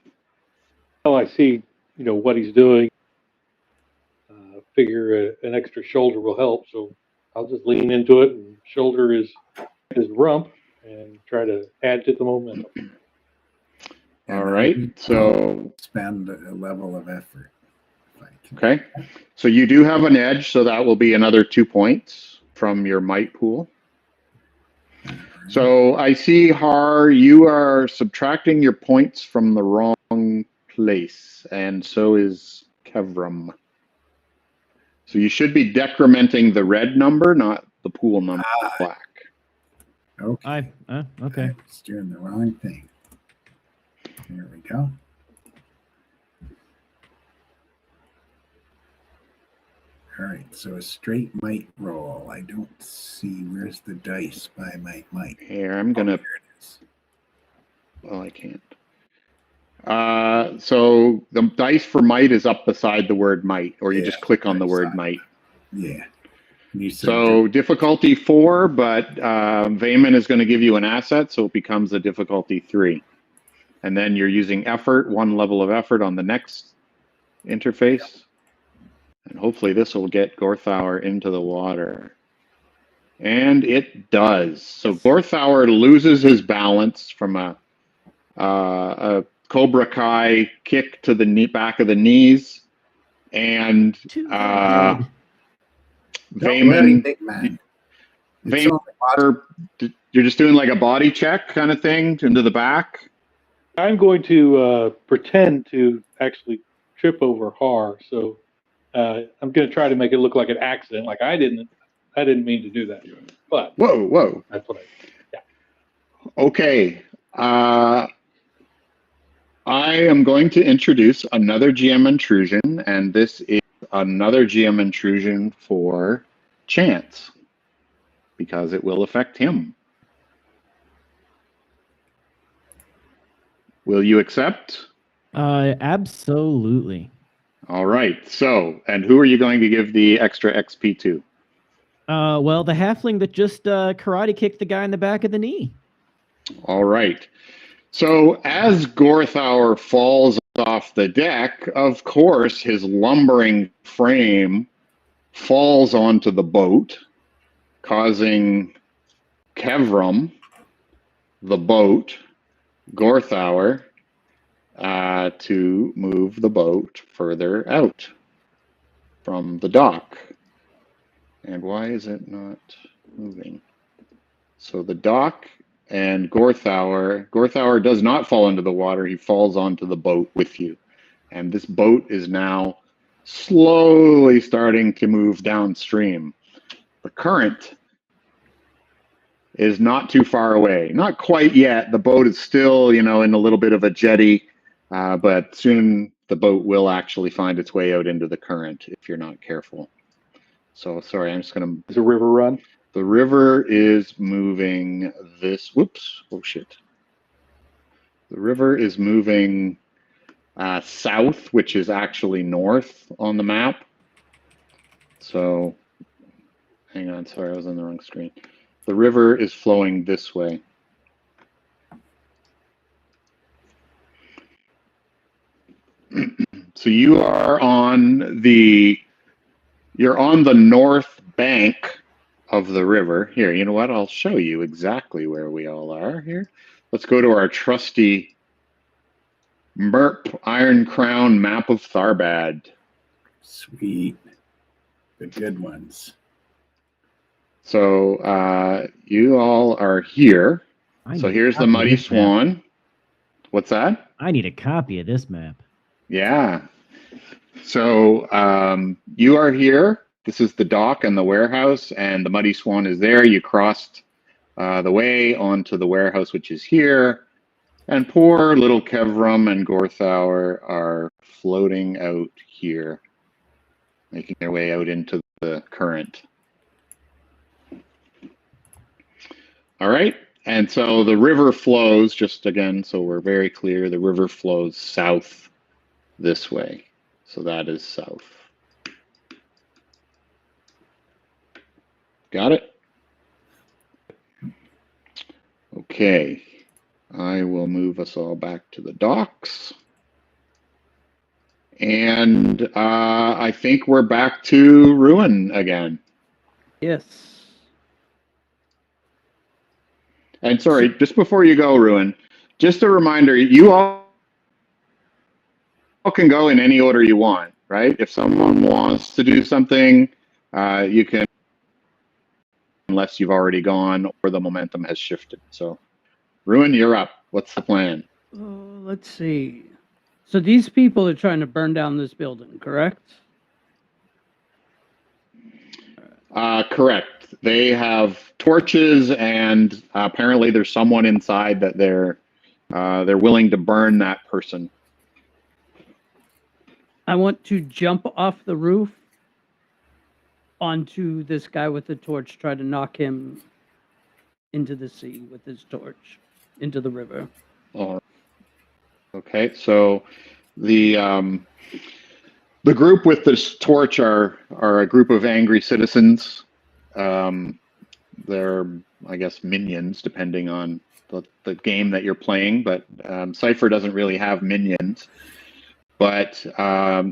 Well, I see, what he's doing. Figure an extra shoulder will help, so I'll just lean into it and shoulder his rump and try to add to the momentum. All right, so spend a level of effort. Okay, so you do have an edge, so that will be another 2 points from your might pool. So I see, Har, you are subtracting your points from the wrong place, and so is Kevram. So you should be decrementing the red number, not the pool number, black. Okay. Okay. I was doing the wrong thing. There we go. All right, so a straight might roll. I don't see, where's the dice by my might? Here, I'm gonna. Here it is. Well, I can't. So the dice for might is up beside the word might, or you just click on the word might. Yeah. You said So difficulty 4, but Vayman is going to give you an asset, so it becomes a difficulty 3. And then you're using effort, 1 level of effort on the next interface. And hopefully this will get Gorthauer into the water. And it does. So Gorthauer loses his balance from a Cobra Kai kick to the back of the knees. And Too good. Don't worry, Vayman, big man. you're just doing like a body check kind of thing into the back. I'm going to pretend to actually trip over Har, so I'm going to try to make it look like an accident, like I didn't mean to do that. But Whoa. that's what yeah. Okay. I am going to introduce another GM intrusion, and this is another GM intrusion for Chance, because it will affect him. Will you accept? Absolutely. All right. So, and who are you going to give the extra XP to? Well, the halfling that just karate kicked the guy in the back of the knee. All right. So as Gorthauer falls off the deck, of course, his lumbering frame falls onto the boat, causing Kevram, the boat, Gorthauer, to move the boat further out from the dock. And why is it not moving? So the dock and Gorthauer does not fall into the water. He falls onto the boat with you. And this boat is now slowly starting to move downstream. The current is not too far away. Not quite yet. The boat is still, in a little bit of a jetty, but soon the boat will actually find its way out into the current if you're not careful. So, sorry, I'm just going to... Is a river run? The river is moving this... Whoops. Oh, shit. The river is moving south, which is actually north on the map. So, hang on. Sorry, I was on the wrong screen. The river is flowing this way. So you're on the north bank of the river. Here, you know what? I'll show you exactly where we all are here. Let's go to our trusty MERP Iron Crown map of Tharbad. Sweet. The good ones. So you all are here. So here's the Muddy Swan. What's that? I need a copy of this map. Yeah. So you are here. This is the dock and the warehouse, and the Muddy Swan is there. You crossed the way onto the warehouse, which is here. And poor little Kevram and Gorthauer are floating out here, making their way out into the current. All right. And so the river flows, just again, so we're very clear, the river flows south this way. So that is south. Got it? Okay. I will move us all back to the docks. And I think we're back to Ruin again. Yes. And sorry, just before you go, Ruin, just a reminder, you all can go in any order you want, right? If someone wants to do something, you can, unless you've already gone or the momentum has shifted. So, Ruin, you're up. What's the plan? Let's see. So these people are trying to burn down this building, correct? Correct. They have torches, and apparently there's someone inside that they're willing to burn that person. I want to jump off the roof onto this guy with the torch, try to knock him into the sea with his torch, into the river. Okay, so the group with this torch are a group of angry citizens. They're, I guess, minions, depending on the game that you're playing, but Cypher doesn't really have minions. But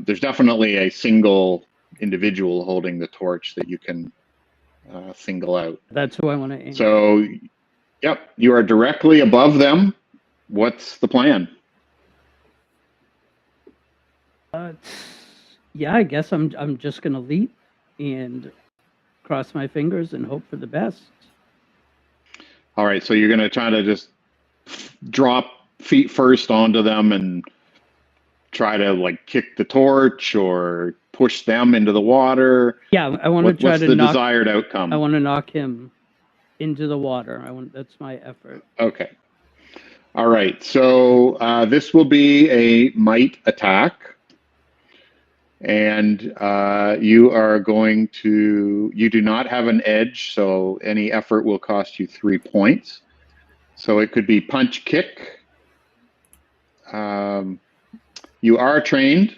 there's definitely a single individual holding the torch that you can single out. That's who I want to aim. So, yep, you are directly above them. What's the plan? Yeah, I guess I'm just gonna leap and cross my fingers and hope for the best. All right, so you're gonna try to just drop feet first onto them and try to like kick the torch or push them into the water. Yeah, I want to try what's to the knock. desired outcome? I want to knock him into the water. That's my effort. Okay. All right. So this will be a might attack. And you are going to, you do not have an edge, so any effort will cost you 3 points. So it could be punch kick. You are trained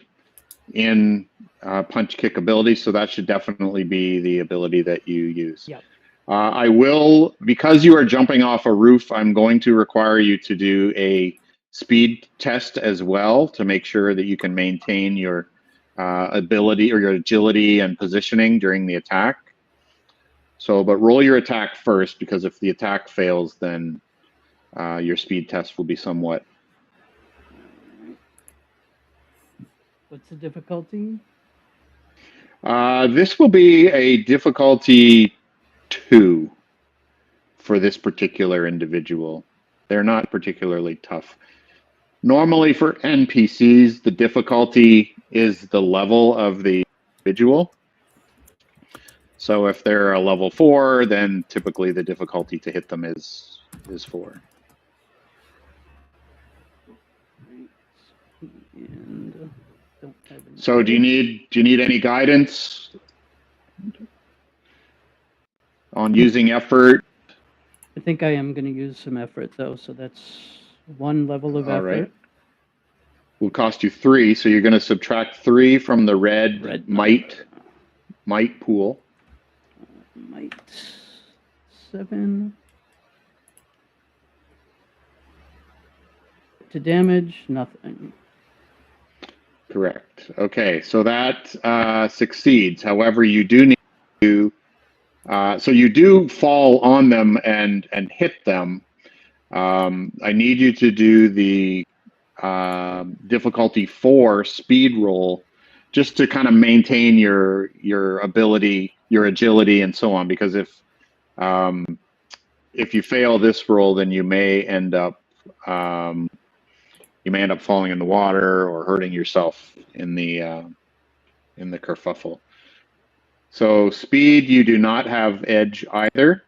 in punch kick ability, so that should definitely be the ability that you use. Yep. I will, because you are jumping off a roof, I'm going to require you to do a speed test as well to make sure that you can maintain your ability or your agility and positioning during the attack. So, but roll your attack first, because if the attack fails, then your speed test will be somewhat. What's the difficulty? This will be a difficulty 2 for this particular individual. They're not particularly tough. Normally for NPCs, the difficulty is the level of the individual. So if they're a level 4, then typically the difficulty to hit them is 4. And so do you need any guidance on using effort? I think I am going to use some effort though, so that's 1 level of effort. All right. Will cost you 3, so you're going to subtract 3 from the red might pool. Might 7 to damage, nothing. Correct. Okay, so that succeeds. However, you do need to, so you do fall on them and hit them. I need you to do the difficulty 4 speed roll, just to kind of maintain your ability, your agility, and so on. Because if you fail this roll, then you may end up falling in the water or hurting yourself in the kerfuffle. So speed, you do not have edge either,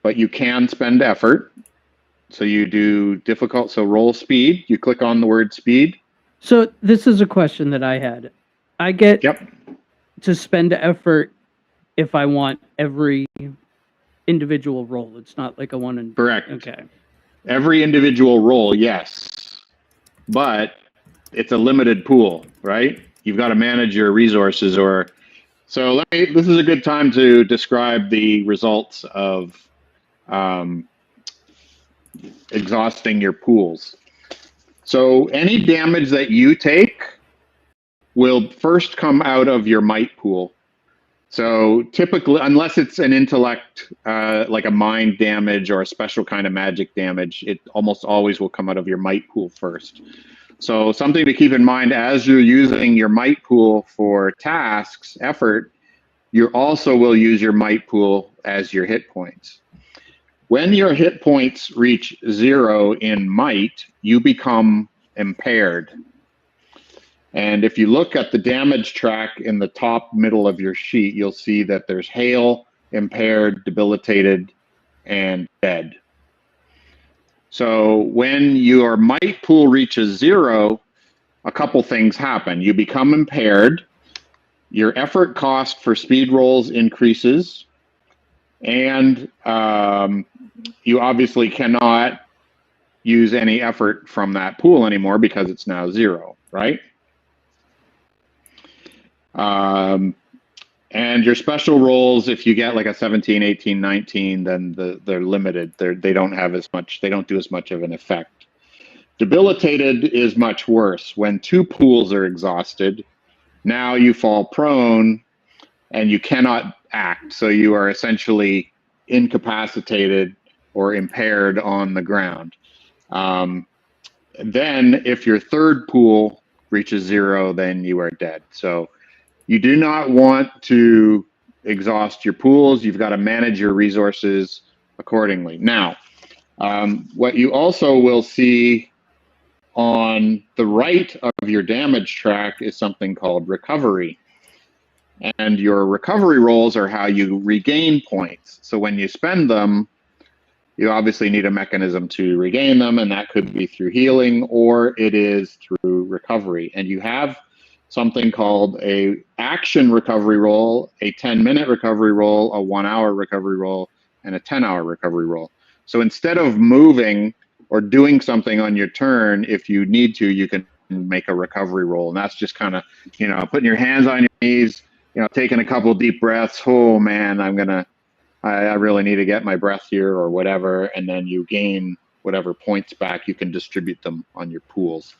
but you can spend effort. So you do difficult. So roll speed. You click on the word speed. So this is a question that I had. I get Yep. to spend effort if I want every individual roll. It's not like a one and Correct. Okay. Every individual roll, yes, but it's a limited pool, right? You've got to manage your resources. This is a good time to describe the results of exhausting your pools. So any damage that you take will first come out of your might pool. So typically, unless it's an intellect, like a mind damage or a special kind of magic damage, it almost always will come out of your might pool first. So something to keep in mind as you're using your might pool for tasks, effort, you also will use your might pool as your hit points. When your hit points reach 0 in might, you become impaired. And if you look at the damage track in the top middle of your sheet, you'll see that there's hail, impaired, debilitated, and dead. So when your might pool reaches 0, a couple things happen. You become impaired, your effort cost for speed rolls increases, and you obviously cannot use any effort from that pool anymore because it's now 0, right? And your special rolls, if you get like a 17, 18, 19, then they're limited. They don't have as much, they don't do as much of an effect. Debilitated is much worse. When 2 pools are exhausted, now you fall prone and you cannot act. So you are essentially incapacitated or impaired on the ground. Then if your 3rd pool reaches 0, then you are dead. So you do not want to exhaust your pools. You've got to manage your resources accordingly. Now, what you also will see on the right of your damage track is something called recovery. And your recovery rolls are how you regain points. So when you spend them, you obviously need a mechanism to regain them, and that could be through healing or it is through recovery. And you have something called a action recovery roll, a 10-minute recovery roll, a 1-hour recovery roll, and a 10-hour recovery roll. So instead of moving or doing something on your turn, if you need to, you can make a recovery roll. And that's just kind of, putting your hands on your knees, taking a couple deep breaths. Oh man, I really need to get my breath here or whatever. And then you gain whatever points back. You can distribute them on your pools.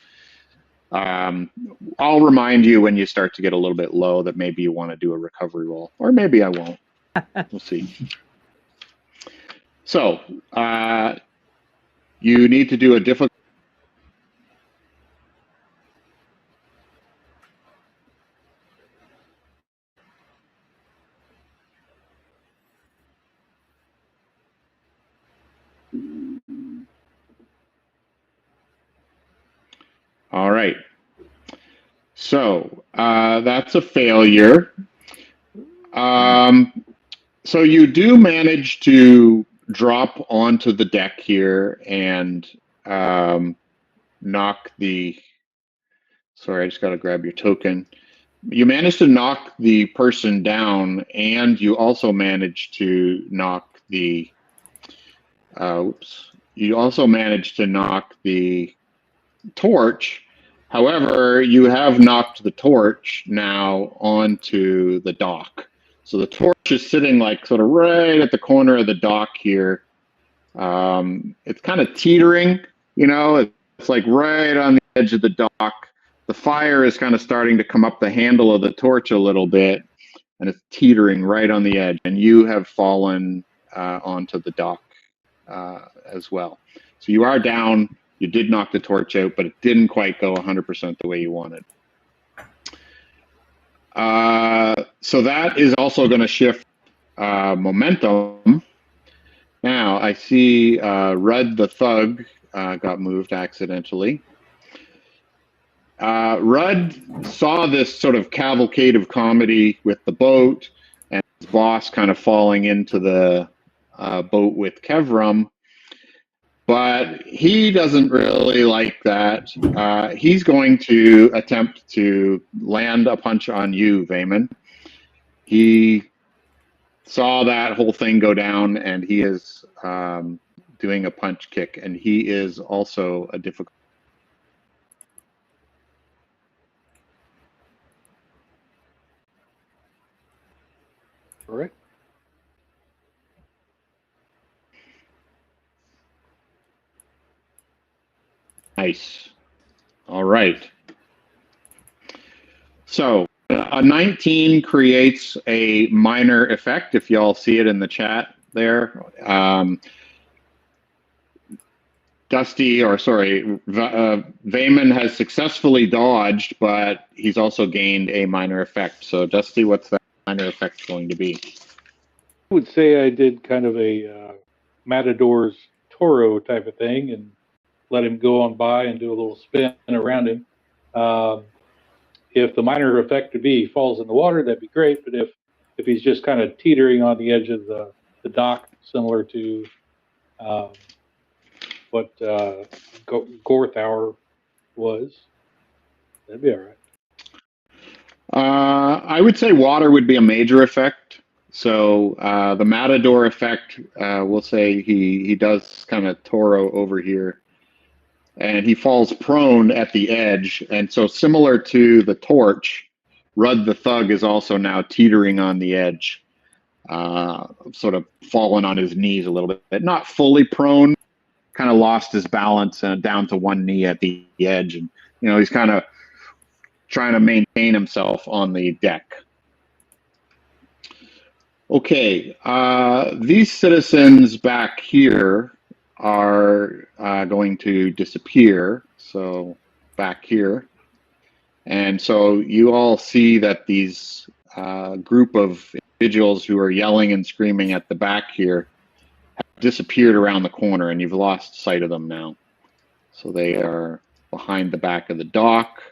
I'll remind you when you start to get a little bit low that maybe you want to do a recovery roll, or maybe I won't. We'll see. So you need to do a difficult. All right. So that's a failure. So you do manage to drop onto the deck here and knock the, sorry, I just got to grab your token. You managed to knock the person down, and you also managed to knock the, you also managed to knock the torch. However, you have knocked the torch now onto the dock. So the torch is sitting like sort of right at the corner of the dock here. It's kind of teetering, it's like right on the edge of the dock. The fire is kind of starting to come up the handle of the torch a little bit, and it's teetering right on the edge. And you have fallen onto the dock as well. So you are down. You did knock the torch out, but it didn't quite go 100% the way you wanted. So that is also going to shift momentum. Now I see Rudd the Thug got moved accidentally. Rudd saw this sort of cavalcade of comedy with the boat and his boss kind of falling into the boat with Kevrum. But he doesn't really like that. He's going to attempt to land a punch on you, Vayman. He saw that whole thing go down, and he is doing a punch kick, and he is also a difficult. All right. Nice. All right. So a 19 creates a minor effect, if y'all see it in the chat there. Vayman has successfully dodged, but he's also gained a minor effect. So Dusty, what's that minor effect going to be? I would say I did kind of a Matador's Toro type of thing and let him go on by and do a little spin around him. If the minor effect to be falls in the water, that'd be great. But if he's just kind of teetering on the edge of the dock, similar to what Gorthauer was, that'd be all right. I would say water would be a major effect. So the Matador effect, we'll say he does kind of Toro over here. And he falls prone at the edge. And so similar to the torch, Rudd the Thug is also now teetering on the edge, sort of fallen on his knees a little bit. Not fully prone, kind of lost his balance and down to one knee at the edge. And, he's kind of trying to maintain himself on the deck. Okay, these citizens back here are going to disappear. So back here. And so you all see that these group of individuals who are yelling and screaming at the back here have disappeared around the corner, and you've lost sight of them now. So they are behind the back of the dock.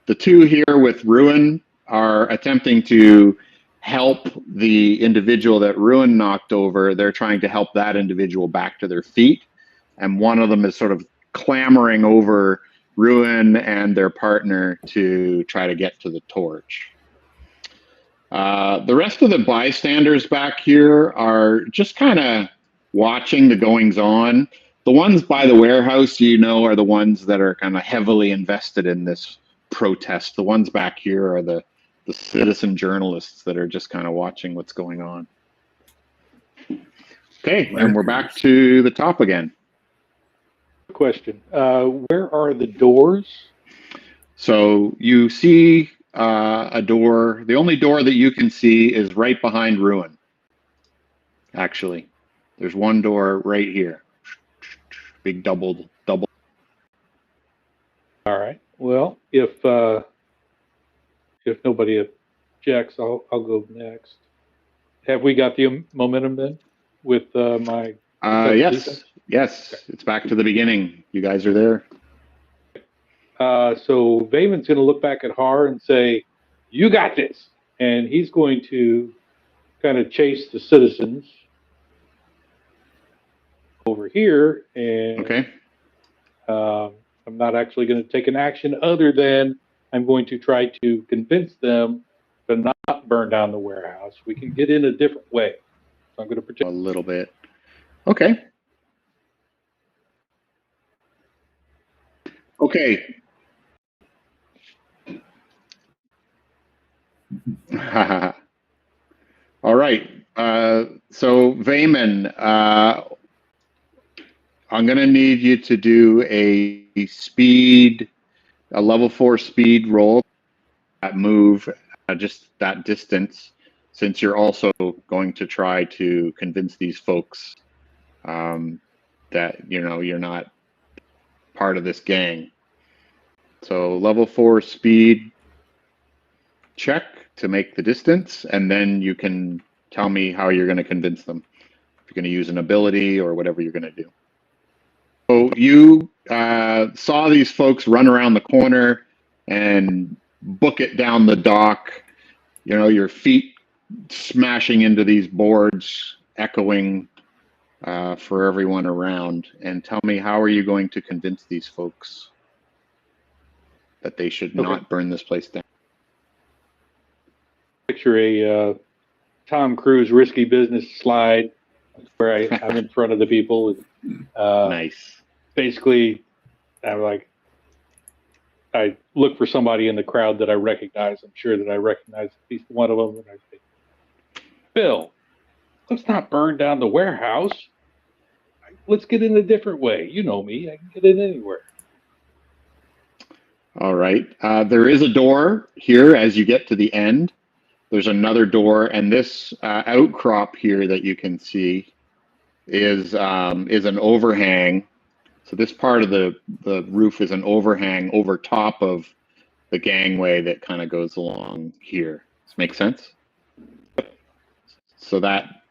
The two here with Ruin are attempting to help the individual that Ruin knocked over. They're trying to help that individual back to their feet. And one of them is sort of clambering over Ruin and their partner to try to get to the torch. The rest of the bystanders back here are just kind of watching the goings on. The ones by the warehouse, are the ones that are kind of heavily invested in this protest. The ones back here are the citizen journalists that are just kind of watching what's going on. Okay, and we're back to the top again. Question, where are the doors? So you see a door. The only door that you can see is right behind Ruin. Actually, there's one door right here. Big double. All right. Well, if nobody objects, I'll go next. Have we got the momentum then with my? Yes. Okay. It's back to the beginning. You guys are there. So Vamon's going to look back at Har and say, "You got this," and he's going to kind of chase the citizens over here. And okay. I'm not actually going to take an action other than I'm going to try to convince them to not burn down the warehouse. We can get in a different way. So I'm going to project a little bit. Okay. Okay. All right. So Vayman, I'm going to need you to do a level 4 speed roll, that move, just that distance, since you're also going to try to convince these folks that, you're not part of this gang. So level 4 speed check to make the distance, and then you can tell me how you're going to convince them. If you're going to use an ability or whatever you're going to do. So you saw these folks run around the corner and book it down the dock. Your feet smashing into these boards, echoing for everyone around. And tell me, how are you going to convince these folks that they should not burn this place down? Picture a Tom Cruise risky business slide where I'm in front of the people. Nice. Basically, I look for somebody in the crowd that I recognize. I'm sure that I recognize at least one of them. And I say, Bill, let's not burn down the warehouse. Let's get in a different way. You know me. I can get in anywhere. All right. There is a door here as you get to the end. There's another door, and this outcrop here that you can see is an overhang. So this part of the roof is an overhang over top of the gangway that kind of goes along here. Does this make sense? So that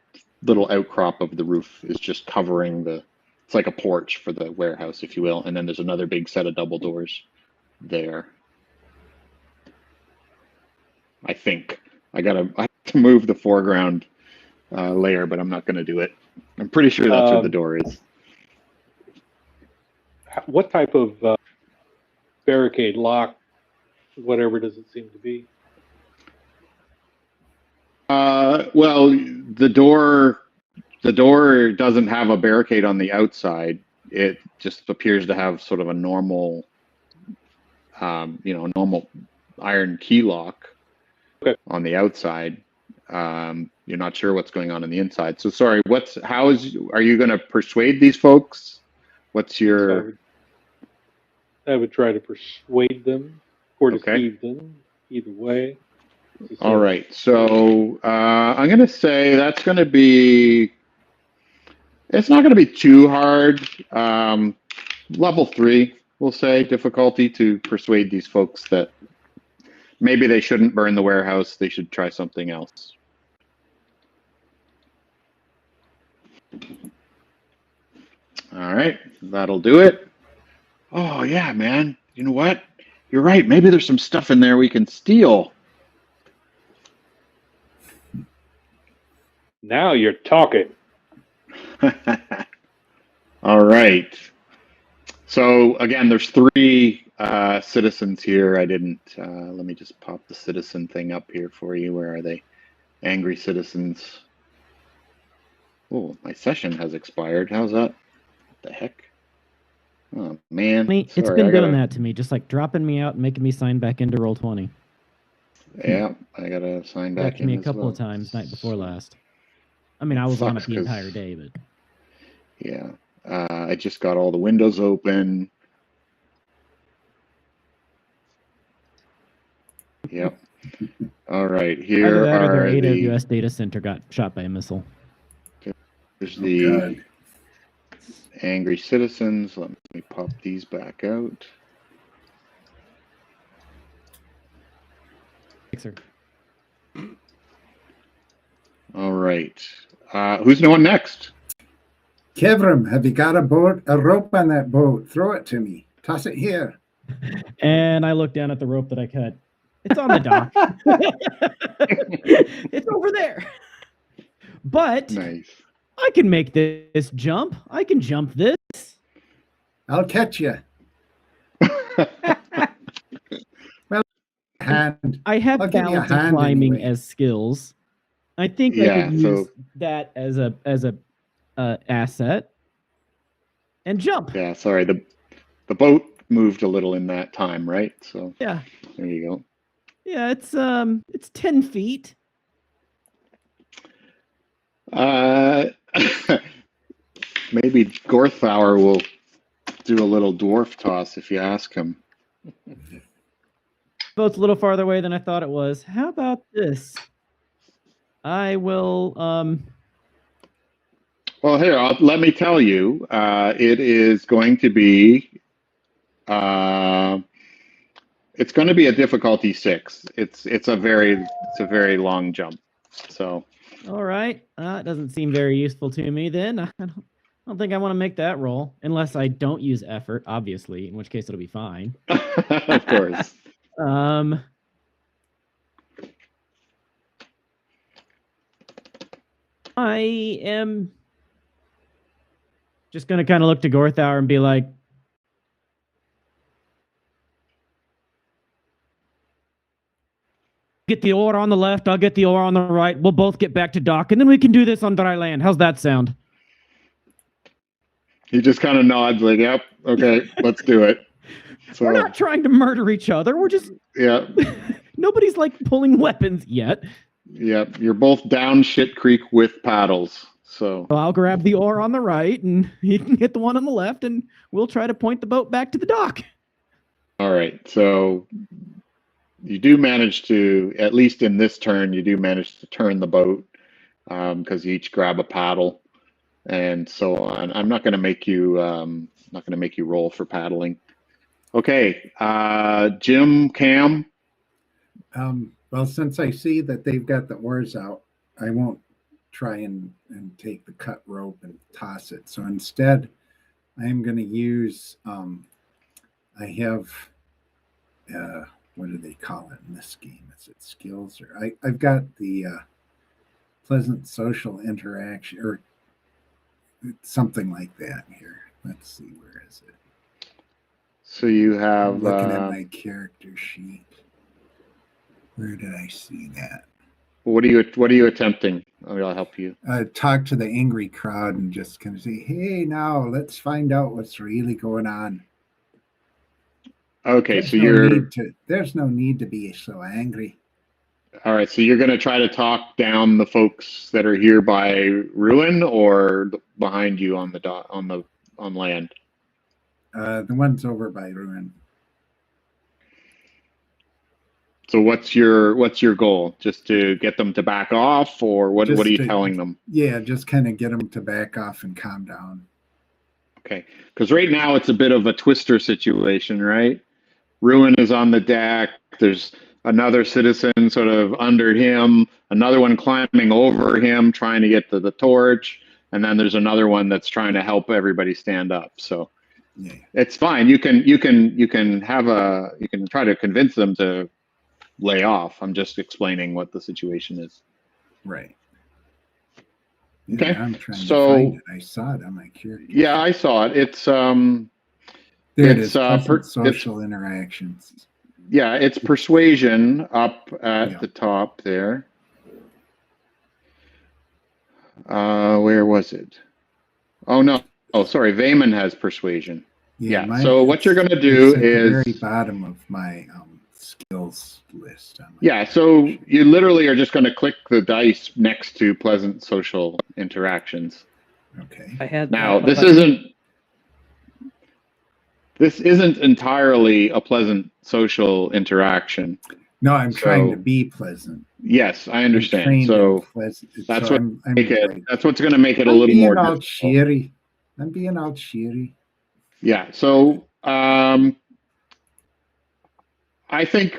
little outcrop of the roof is just covering it's like a porch for the warehouse, if you will. And then there's another big set of double doors there. I think I have to move the foreground layer, but I'm not going to do it. I'm pretty sure that's where the door is. What type of barricade, lock, whatever does it seem to be? Well, the door doesn't have a barricade on the outside. It just appears to have sort of a normal, normal iron key lock on the outside. You're not sure what's going on the inside. So sorry, are you going to persuade these folks? What's your... I would try to persuade them or deceive them, either way. All right, so I'm going to say that's going to be... It's not going to be too hard. Level 3, we'll say, difficulty to persuade these folks that maybe they shouldn't burn the warehouse. They should try something else. All right, that'll do it. Oh, yeah, man. You know what? You're right. Maybe there's some stuff in there we can steal. Now you're talking. All right. So, again, there's 3 citizens here. I didn't... let me just pop the citizen thing up here for you. Where are they? Angry citizens. Oh, my session has expired. How's that? What the heck? Oh, man. It's been doing that to me, just like dropping me out and making me sign back into Roll20. Yeah, I got to sign back in. To me a couple of times night before last. I mean, I was on it the entire day, but... Yeah. I just got all the windows open. Yep. All right. Here are the AWS data center got shot by a missile. There's the angry citizens. Let me pop these back out. Thanks, sir. All right. Who's going next? Kevram, have you got a rope on that boat? Throw it to me. Toss it here. And I look down at the rope that I cut. It's on the dock. It's over there. But nice. I can make this jump. I can jump this. I'll catch you. Well, hand. I have balance and climbing anyway as skills. I think I could use that as a asset and jump. Yeah, sorry. The boat moved a little in that time, right? So yeah, there you go. Yeah, it's 10 feet. Maybe Gorthauer will do a little dwarf toss if you ask him. Boat's a little farther away than I thought it was. How about this? I will. Well, here, let me tell you. It is going to be. It's going to be a difficulty 6. It's a very long jump. So. All right. It doesn't seem very useful to me then. I don't think I want to make that roll unless I don't use effort, obviously, in which case it'll be fine. Of course. I am just going to kind of look to Gorthauer and be like, get the oar on the left, I'll get the oar on the right. We'll both get back to dock, and then we can do this on dry land. How's that sound? He just kind of nods like, yep, okay, let's do it. So, We're not trying to murder each other. We're just... yeah. Nobody's, like, pulling weapons yet. Yep, you're both down shit creek with paddles. So I'll grab the oar on the right, and he can get the one on the left, and we'll try to point the boat back to the dock. all right, so you do manage to, at least in this turn, you do manage to turn the boat because you each grab a paddle and so on. I'm not going to make you roll for paddling. Okay, Jim, Cam. Well, since I see that they've got the oars out, I won't try and take the cut rope and toss it. So instead, I am going to use, I have, what do they call it in this game? Is it skills? Or I've got the pleasant social interaction or something like that here. Let's see, where is it? So you have I'm looking at my character sheet. Where did I see that? what are you attempting? I'll help you. Talk to the angry crowd and just kind of say, hey, now let's find out what's really going on. Okay, so there's no need to be so angry. All right, so you're going to try to talk down the folks that are here by Ruin or behind you on on land? The ones over by Ruin. So what's your goal? Just to get them to back off, or what are you telling them? Yeah, just kind of get them to back off and calm down. Okay, because right now it's a bit of a twister situation, right? Ruin is on the deck. There's another citizen sort of under him, another one climbing over him, trying to get to the torch, and then there's another one that's trying to help everybody stand up. So yeah, it's fine. You can try to convince them to lay off. I'm just explaining what the situation is. Right. Okay. Yeah, I'm trying to find it. I saw it on my character. Yeah, I saw it. It's there it is. Social interactions. Yeah, it's persuasion up at the top there. Where was it? Oh no. Oh, sorry. Vayman has persuasion. Yeah. So what you're going to do at is the very bottom of my skills list. Yeah. So you literally are just going to click the dice next to pleasant social interactions. Okay. Now this isn't entirely a pleasant social interaction. No, I'm trying to be pleasant. Yes, I understand. So that's that's what's going to make it a little more difficult. I'm being all cheery. Yeah. So I think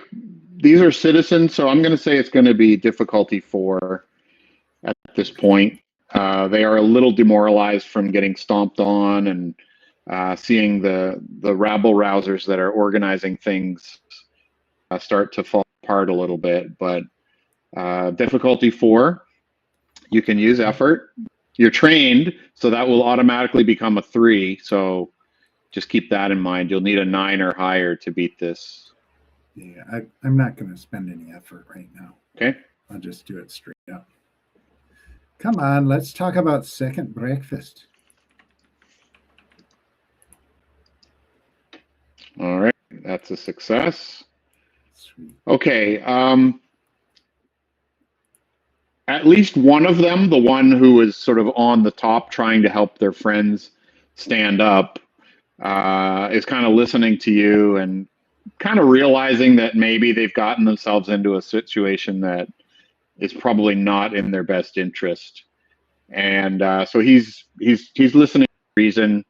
these are citizens, so I'm going to say it's going to be difficulty 4 at this point. They are a little demoralized from getting stomped on and seeing the rabble rousers that are organizing things start to fall apart a little bit. But difficulty 4, you can use effort. You're trained, so that will automatically become a 3. So just keep that in mind. You'll need a 9 or higher to beat this. Yeah, I'm not going to spend any effort right now. Okay. I'll just do it straight up. Come on, let's talk about second breakfast. All right, that's a success. Sweet. Okay. At least one of them, the one who is sort of on the top trying to help their friends stand up, is kind of listening to you and kind of realizing that maybe they've gotten themselves into a situation that is probably not in their best interest. And so he's listening to reason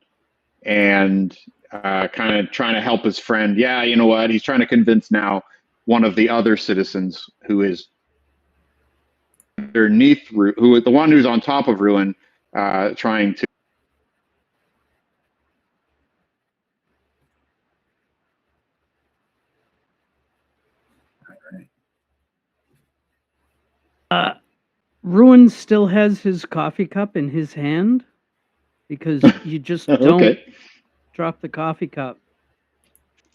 and kind of trying to help his friend. Yeah, you know what? He's trying to convince now one of the other citizens who is underneath, the one who's on top of Ruin, trying to. Ruin still has his coffee cup in his hand because you just don't drop the coffee cup.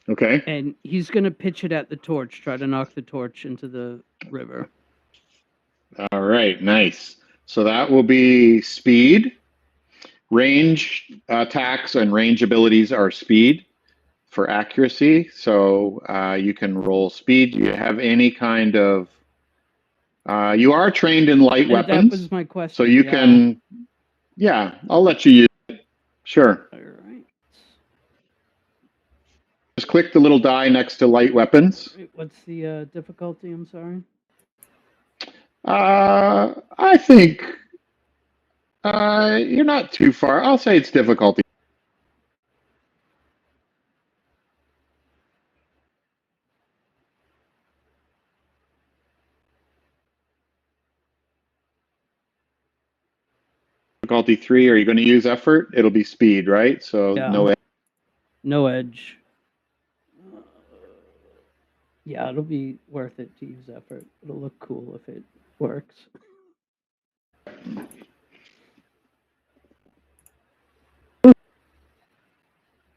Okay. And he's going to pitch it at the torch, try to knock the torch into the river. All right. Nice. So that will be speed. Range attacks and range abilities are speed for accuracy. So you can roll speed. Do you have any kind of... you are trained in light weapons. That was my question. So you can... Yeah, I'll let you use it. Sure. All right. Just click the little die next to light weapons. What's the difficulty? I'm sorry. I think you're not too far. I'll say it's difficulty. Difficulty 3. Are you going to use effort? It'll be speed, right? So Yeah. no edge. No edge. Yeah, it'll be worth it to use effort. It'll look cool if it works.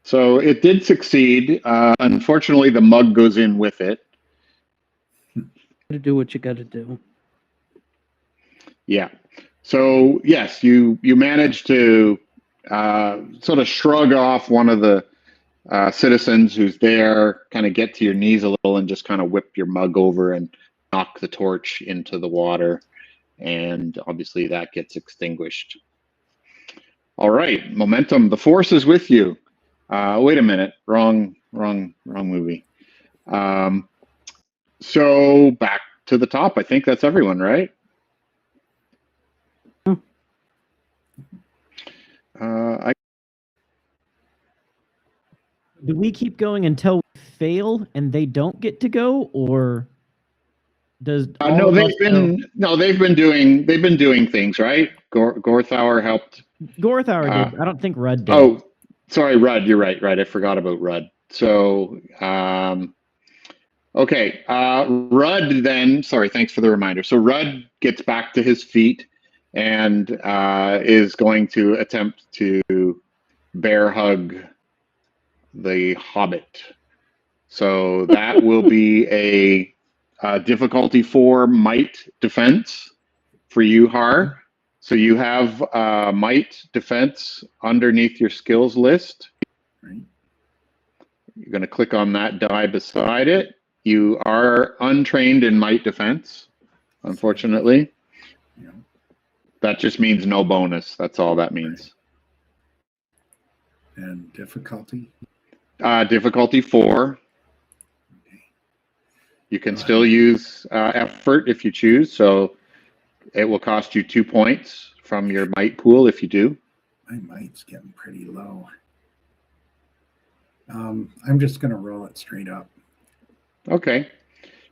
So it did succeed. Unfortunately, the mug goes in with it. To do what you got to do. Yeah. So yes, you managed to sort of shrug off one of the citizens who's there, kind of get to your knees a little and just kind of whip your mug over and knock the torch into the water. And obviously that gets extinguished. All right, momentum. The force is with you. Wait a minute. Wrong movie. So back to the top. I think that's everyone, right? Do we keep going until we fail and they don't get to go, or does no? They've been doing things, right? Gorthauer helped. Gorthauer did. I don't think Rudd did. Oh, sorry, Rudd. You're right. I forgot about Rudd. So, okay. Rudd then. Sorry. Thanks for the reminder. So Rudd gets back to his feet and is going to attempt to bear hug the Hobbit. So that will be a difficulty 4 might defense for you, Har. So you have might defense underneath your skills list. Right. You're going to click on that die beside it. You are untrained in might defense, unfortunately. Yeah. That just means no bonus. That's all that means. Right. And difficulty? Difficulty 4. Okay. You can still use effort if you choose. So it will cost you 2 points from your might pool if you do. My might's getting pretty low. I'm just going to roll it straight up. Okay.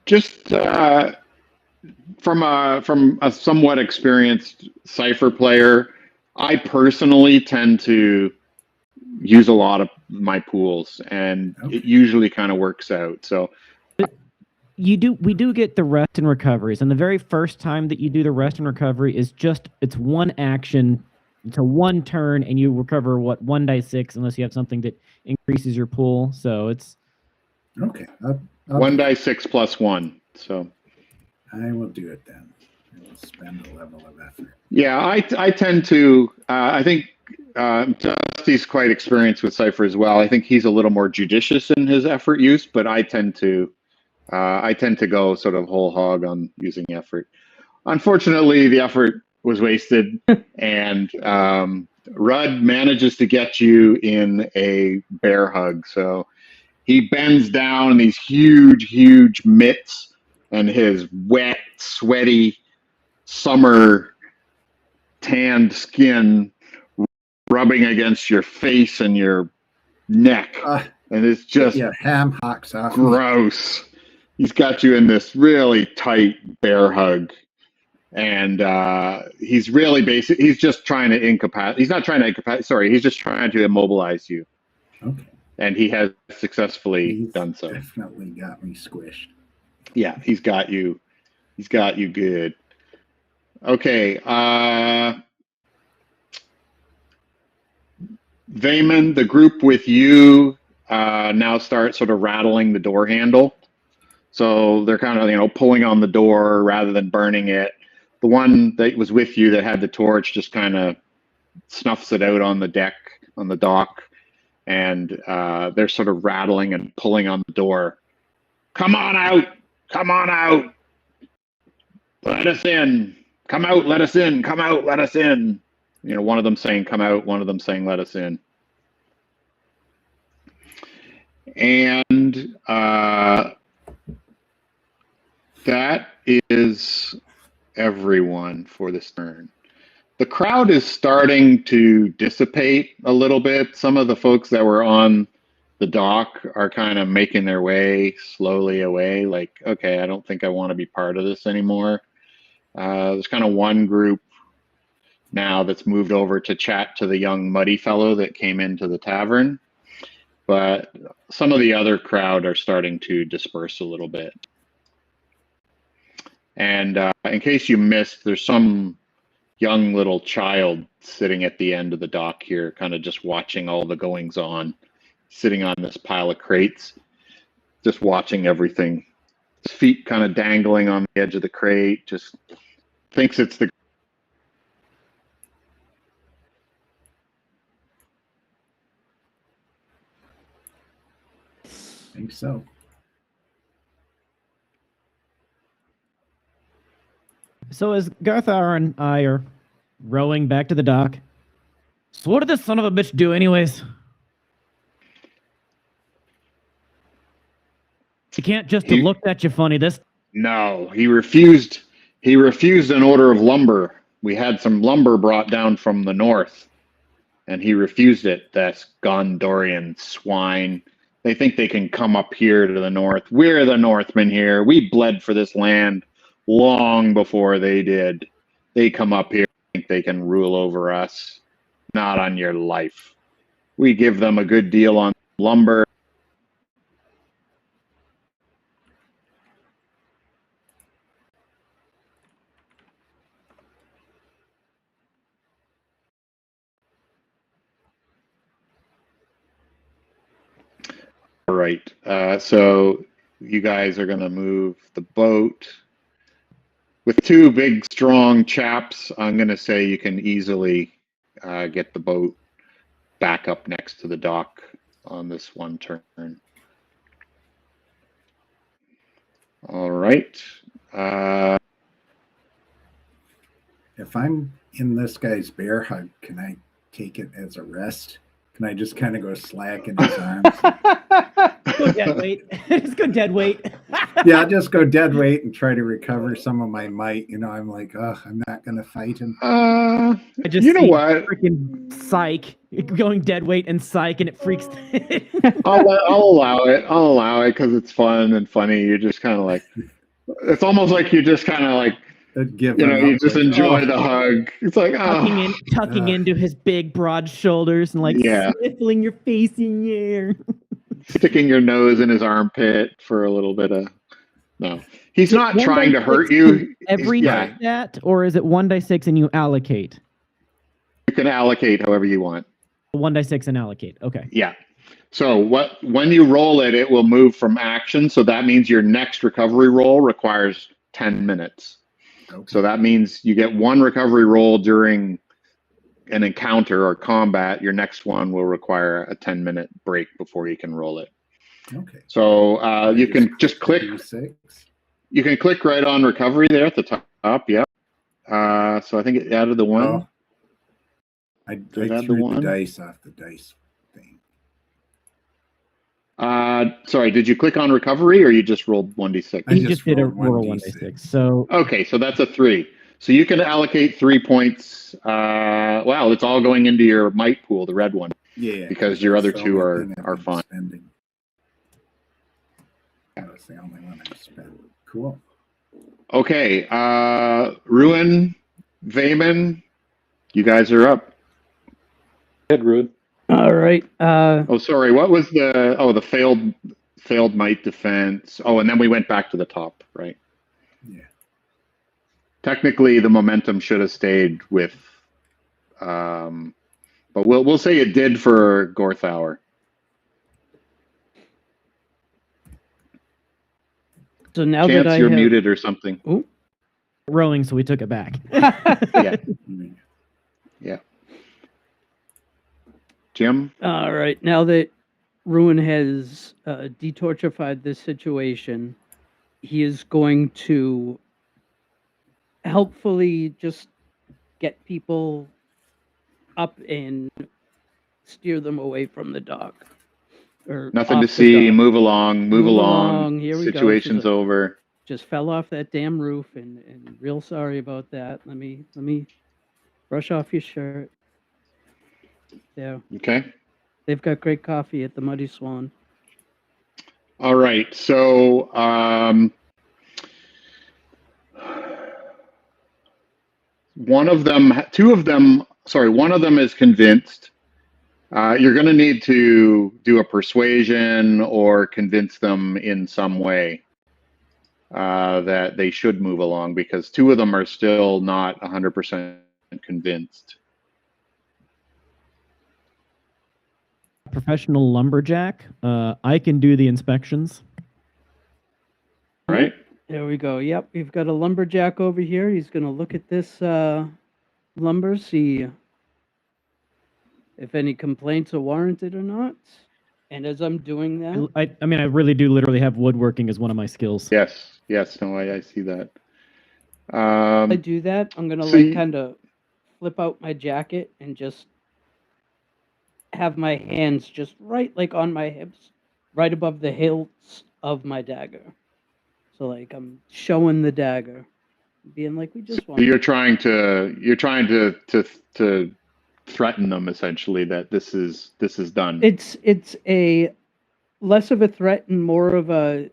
Just from a somewhat experienced Cypher player, I personally tend to use a lot of my pools, and it usually kind of works out. So we do get the rest and recoveries, and the very first time that you do the rest and recovery is it's one action, it's a one turn, and you recover 1d6 unless you have something that increases your pool. So it's okay. 1d6 plus 1. So I will do it then. I will spend a level of effort. Yeah, I tend to. I think Dusty's quite experienced with Cypher as well. I think he's a little more judicious in his effort use, but I tend to go sort of whole hog on using effort. Unfortunately, the effort was wasted, and Rudd manages to get you in a bear hug. So he bends down in these huge mitts, and his wet, sweaty, summer tanned skin rubbing against your face and your neck. And it's just ham hocks off gross. He's got you in this really tight bear hug. And he's really he's just trying to incapacitate. He's not trying to incapacitate. Sorry, he's just trying to immobilize you. Okay. And he has successfully done so. Definitely got me squished. Yeah, he's got you. He's got you good. Okay. Vayman, the group with you now start sort of rattling the door handle. So they're kind of, pulling on the door rather than burning it. The one that was with you that had the torch just kind of snuffs it out on the deck, on the dock, and they're sort of rattling and pulling on the door. Come on out! Come on out! Let us in! Come out, let us in! Come out, let us in! One of them saying come out, one of them saying let us in. And that is everyone for this turn. The crowd is starting to dissipate a little bit. Some of the folks that were on the dock are kind of making their way slowly away. Like, okay, I don't think I want to be part of this anymore. There's kind of one group now that's moved over to chat to the young muddy fellow that came into the tavern. But some of the other crowd are starting to disperse a little bit. And in case you missed, there's some young little child sitting at the end of the dock here, kind of just watching all the goings on, sitting on this pile of crates, just watching everything. His feet kind of dangling on the edge of the crate, just thinks it's the... I think so. So as Garthar and I are rowing back to the dock, so what did this son of a bitch do anyways? He can't just have looked at you funny. No, he refused. He refused an order of lumber. We had some lumber brought down from the north, and he refused it. That's Gondorian swine. They think they can come up here to the north. We're the Northmen here. We bled for this land long before they did. They come up here and think they can rule over us. Not on your life. We give them a good deal on lumber. All right. So you guys are going to move the boat. With two big, strong chaps, I'm going to say you can easily get the boat back up next to the dock on this one turn. All right. If I'm in this guy's bear hug, can I take it as a rest? Can I just kind of go slack in his arms? Go dead weight. Just go dead weight. Yeah, I'll just go dead weight and try to recover some of my might. I'm like, oh, I'm not going to fight him. I just you know what? Freaking psych. Going dead weight and psych, and it freaks. I'll allow it. I'll allow it because it's fun and funny. You're just kind of like, it's almost like you just kind of like, you just enjoy the hug. It's like, tucking into his big, broad shoulders and like sniffling your face in the air. Sticking your nose in his armpit for a little bit of... No. He's not trying to hurt you. Every that, or is it 1d6 and you allocate? You can allocate however you want. 1d6 and allocate. Okay. Yeah. So when you roll it, it will move from action. So that means your next recovery roll requires 10 minutes. Okay. So that means you get one recovery roll during an encounter or combat. Your next one will require a 10-minute break before you can roll it. Okay. So you can just click. You can click right on recovery there at the top. Yeah. So I think it added the one. Oh. I threw the dice off the dice thing. Sorry, did you click on recovery or you just rolled 1d6? You just did a roll 1d6. So okay, so that's a 3. So you can allocate 3 points. Wow, it's all going into your might pool, the red one. Yeah. Because your other two are fine. Spending. That was the only one I spent. Cool. Okay, Ruin, Vayman, you guys are up. Head Ruin. All right. Oh, sorry. What was the failed might defense? Oh, and then we went back to the top, right? Yeah. Technically, the momentum should have stayed with, but we'll say it did for Gorthauer. So now Chance, that I you're have... muted or something. Ooh. Rowing, so we took it back. Yeah. Yeah. Jim? All right. Now that Ruin has detorchified this situation, he is going to helpfully just get people up and steer them away from the dock. Or Nothing off to the see. dock. Move along. Move along. Here we go. Situation's over. Just fell off that damn roof, and real sorry about that. Let me brush off your shirt. There. Okay. They've got great coffee at the Muddy Swan. All right. So, one of them is convinced. You're going to need to do a persuasion or convince them in some way that they should move along, because two of them are still not 100% convinced. Professional lumberjack. I can do the inspections. All right. There we go. Yep, we've got a lumberjack over here. He's going to look at this lumber, see if any complaints are warranted or not. And as I'm doing that, I mean, I really do literally have woodworking as one of my skills. Yes. No, I see that. I do that, I'm going to so kind of flip out my jacket and just have my hands just right on my hips, right above the hilts of my dagger. So I'm showing the dagger, being like, we just want. You're trying to threaten them, essentially, that this is done. It's a less of a threat and more of a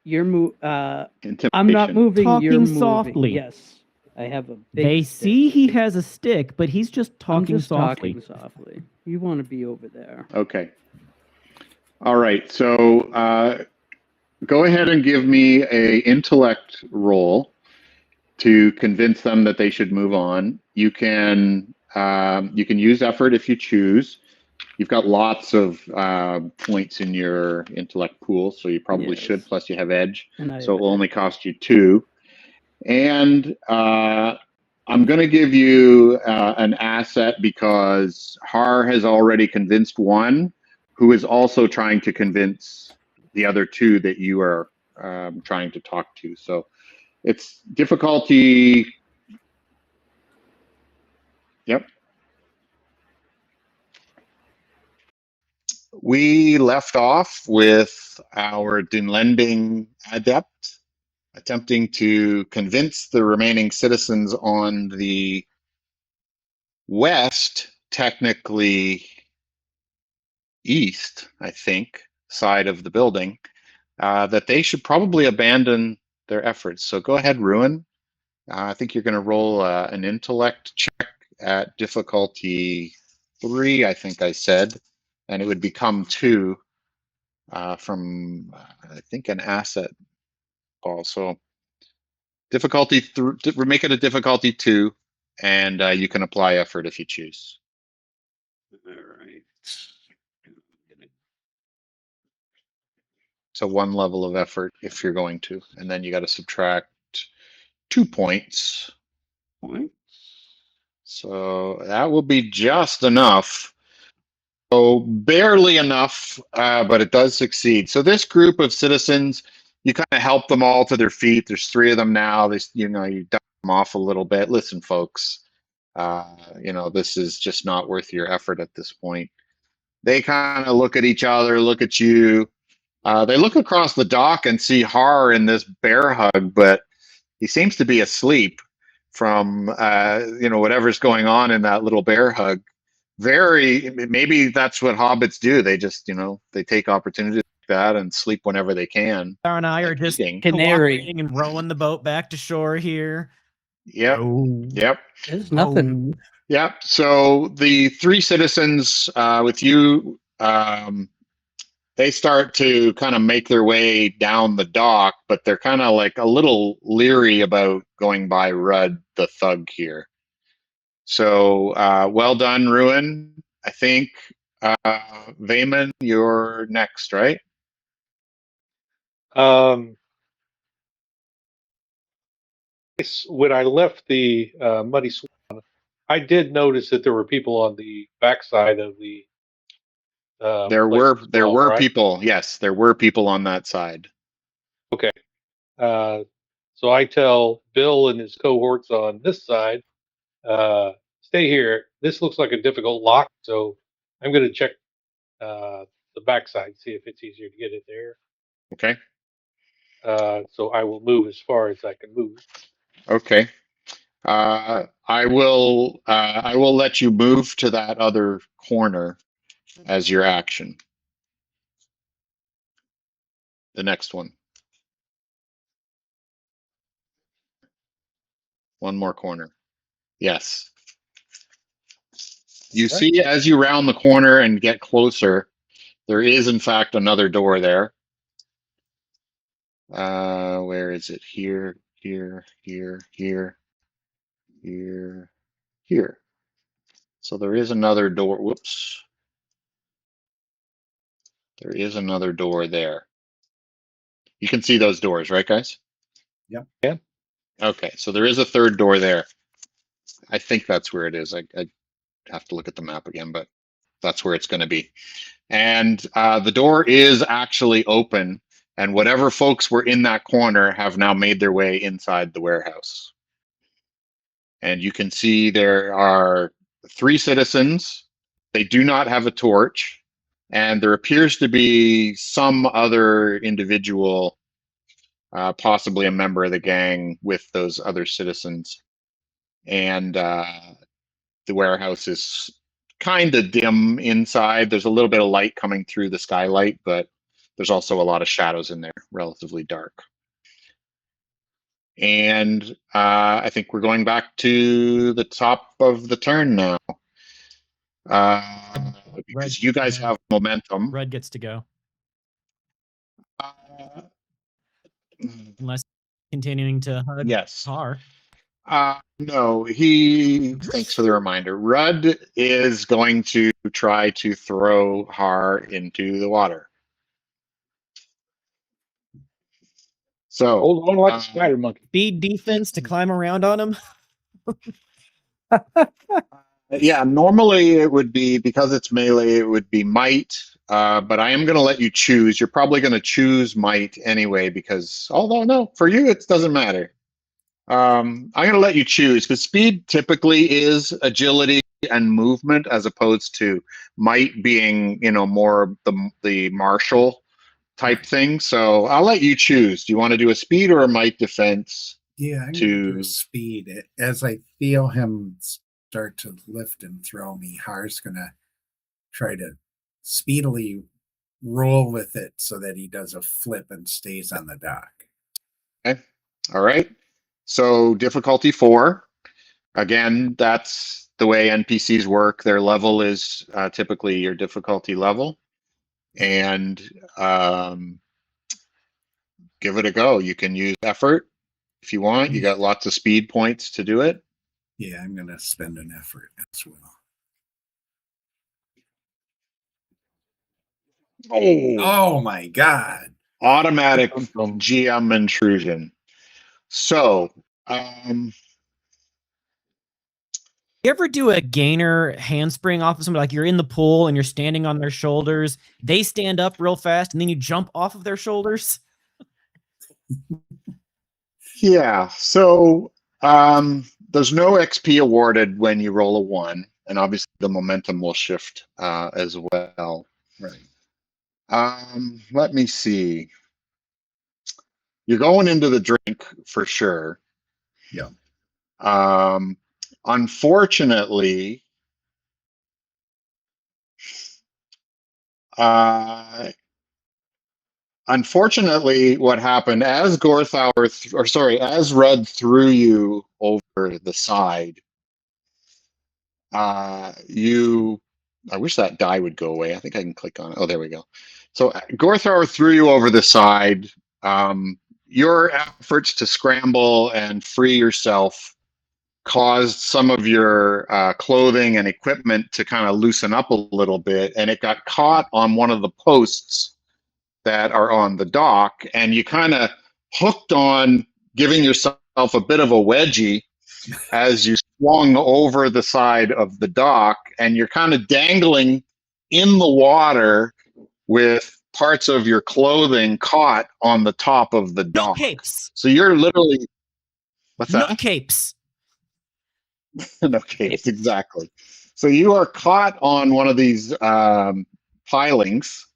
Intimidation. I'm not moving. You're Talking moving. softly. Yes, I have a big. They stick. see he has a stick, but he's just I'm talking just softly. talking softly. You want to be over there. Okay. All right. So go ahead and give me a intellect roll to convince them that they should move on. You can use effort if you choose. You've got lots of points in your intellect pool, so you probably should. Plus, you have edge, so it will only cost you 2. And I'm going to give you an asset because Har has already convinced one, who is also trying to convince the other 2 that you are trying to talk to. So it's difficulty. Yep. We left off with our Dunlending adept attempting to convince the remaining citizens on the west, technically east, I think, side of the building, that they should probably abandon their efforts. So go ahead, Ruin. I think you're going to roll an intellect check at difficulty 3, I think I said, and it would become 2 from, I think, an asset also. Difficulty make it a difficulty 2, and you can apply effort if you choose. All right. So 1 level of effort if you're going to, and then you got to subtract 2 points. So that will be just enough. So barely enough, but it does succeed. So this group of citizens, you kind of help them all to their feet. There's 3 of them now. You dump them off a little bit. Listen, folks, this is just not worth your effort at this point. They kind of look at each other, look at you. They look across the dock and see Har in this bear hug, but he seems to be asleep from, whatever's going on in that little bear hug. Maybe that's what hobbits do. They just, they take opportunities like that and sleep whenever they can. Daren and I are just Canary and rowing the boat back to shore here. Yep. Oh. Yep. There's nothing. Yep. So the 3 citizens with you, they start to kind of make their way down the dock, but they're kind of like a little leery about going by Rudd the thug here. So well done, Ruin. I think Vayman, you're next, right? when I left the Muddy Swan, I did notice that there were people on the backside of the. There place were as there well, were right? people. Yes, there were people on that side. Okay. So I tell Bill and his cohorts on this side, stay here. This looks like a difficult lock, so I'm going to check the backside, see if it's easier to get it there. Okay. So I will move as far as I can move. Okay. I will let you move to that other corner as your action. The next one. One more corner. Yes. You see, as you round the corner and get closer, there is in fact another door there. Where is it? Here, here, here, here, here, here. So there is another door. Whoops. There is another door there. You can see those doors, right, guys? Yep. Yeah. Okay, so there is a third door there. I think that's where it is. I have to look at the map again, but that's where it's going to be. And the door is actually open, and whatever folks were in that corner have now made their way inside the warehouse. And you can see there are 3 citizens. They do not have a torch, and there appears to be some other individual, possibly a member of the gang, with those other citizens. And the warehouse is kind of dim inside. There's a little bit of light coming through the skylight, but there's also a lot of shadows in there, relatively dark. And I think we're going back to the top of the turn now. Because you guys have momentum. Red gets to go. Unless continuing to hug Yes. Har. No, thanks for the reminder. Rudd is going to try to throw Har into the water. So Hold on like a spider monkey. Speed defense to climb around on him. Yeah, normally it would be, because it's melee, it would be might, but I am going to let you choose. You're probably going to choose might anyway, because, although no, for you it doesn't matter. I'm going to let you choose, because speed typically is agility and movement, as opposed to might being, more the martial type thing. So I'll let you choose. Do you want to do a speed or a might defense? Yeah, I'm going to do speed. As I feel him start to lift and throw me, Har's going to try to speedily roll with it so that he does a flip and stays on the dock. Okay. All right. So difficulty 4. Again, that's the way NPCs work. Their level is typically your difficulty level. And give it a go. You can use effort if you want. You got lots of speed points to do it. Yeah, I'm going to spend an effort as well. Oh my God. Automatic GM intrusion. So, You ever do a gainer handspring off of somebody, like you're in the pool and you're standing on their shoulders, they stand up real fast and then you jump off of their shoulders? yeah, so there's no XP awarded when you roll a 1, and obviously the momentum will shift as well. Right. Let me see. You're going into the drink for sure. Yeah. Unfortunately, what happened as as Rudd threw you over the side, I wish that die would go away. I think I can click on it. Oh, there we go. So Gorthauer threw you over the side. Your efforts to scramble and free yourself caused some of your clothing and equipment to kind of loosen up a little bit, and it got caught on one of the posts that are on the dock, and you kind of hooked on giving yourself yourself a bit of a wedgie as you swung over the side of the dock, and you're kind of dangling in the water with parts of your clothing caught on the top of the No dock. capes. So you're literally, what's No that? capes. No capes, exactly. So you are caught on one of these pilings,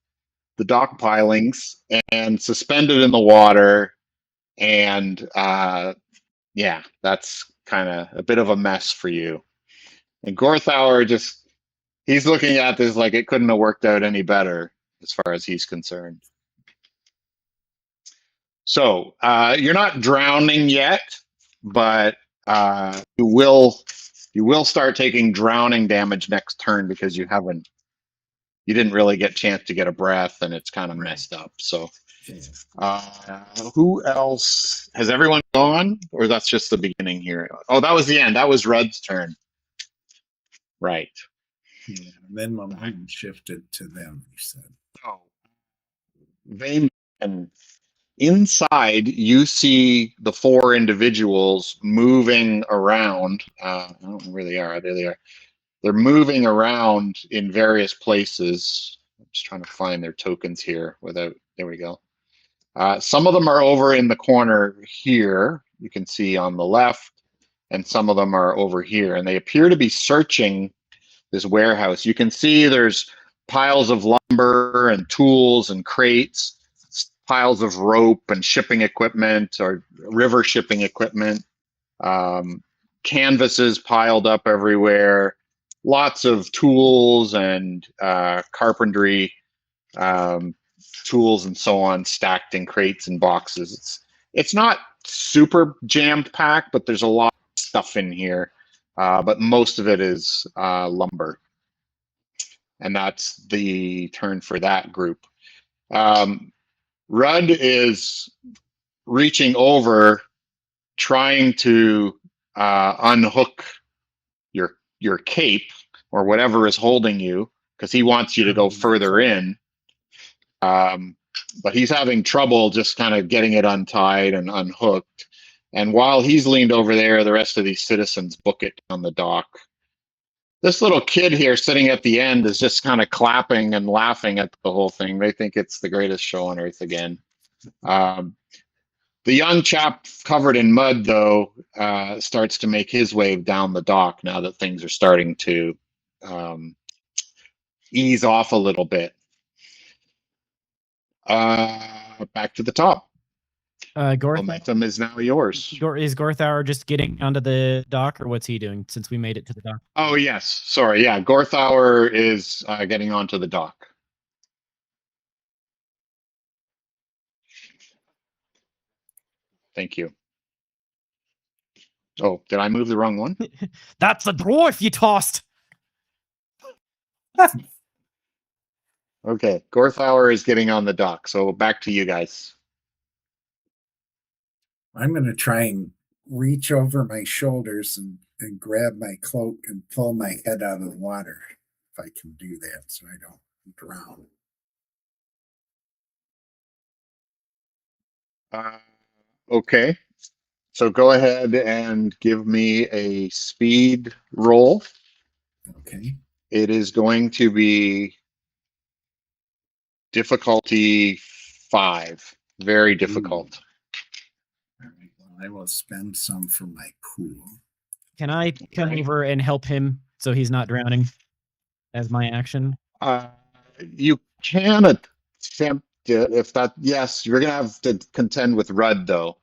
the dock pilings, and suspended in the water. And yeah, that's kind of a bit of a mess for you. And Gorthauer he's looking at this like it couldn't have worked out any better as far as he's concerned. So you're not drowning yet, but you will start taking drowning damage next turn because you didn't really get a chance to get a breath, and it's kind of messed up. So who else? Has everyone gone, or that's just the beginning here? Oh, that was the end. That was Rudd's turn. Right. Yeah, and then my mind shifted to them, you said. So and inside, you see the four individuals moving around. I don't know where they are. There they are. They're moving around in various places. I'm just trying to find their tokens here without. There we go. Some of them are over in the corner here. You can see on the left, and some of them are over here, and they appear to be searching this warehouse. You can see there's piles of lumber and tools and crates, piles of rope and shipping equipment or river shipping equipment, canvases piled up everywhere, lots of tools and carpentry tools and so on stacked in crates and boxes. It's not super jammed packed, but there's a lot of stuff in here. But most of it is lumber. And that's the turn for that group. Rudd is reaching over, trying to unhook your cape or whatever is holding you, because he wants you to go further in. But he's having trouble just kind of getting it untied and unhooked. And while he's leaned over there, the rest of these citizens book it on the dock. This little kid here sitting at the end is just kind of clapping and laughing at the whole thing. They think it's the greatest show on earth again. The young chap covered in mud, though, starts to make his way down the dock now that things are starting to ease off a little bit. Back to the top. Momentum is now yours. Is Gorthauer just getting onto the dock, or what's he doing since we made it to the dock? Oh, yes. Sorry. Yeah, Gorthauer is getting onto the dock. Thank you. Oh, did I move the wrong one? That's a dwarf you tossed. Okay, Gorthauer is getting on the dock. So back to you guys. I'm going to try and reach over my shoulders and grab my cloak and pull my head out of the water, if I can do that, so I don't drown. Okay, so go ahead and give me a speed roll. Okay. It is going to be difficulty 5. Very difficult. All right, well, I will spend some for my pool. Can I come over and help him so he's not drowning as my action? You can attempt it if that. Yes, you're gonna have to contend with Rudd though,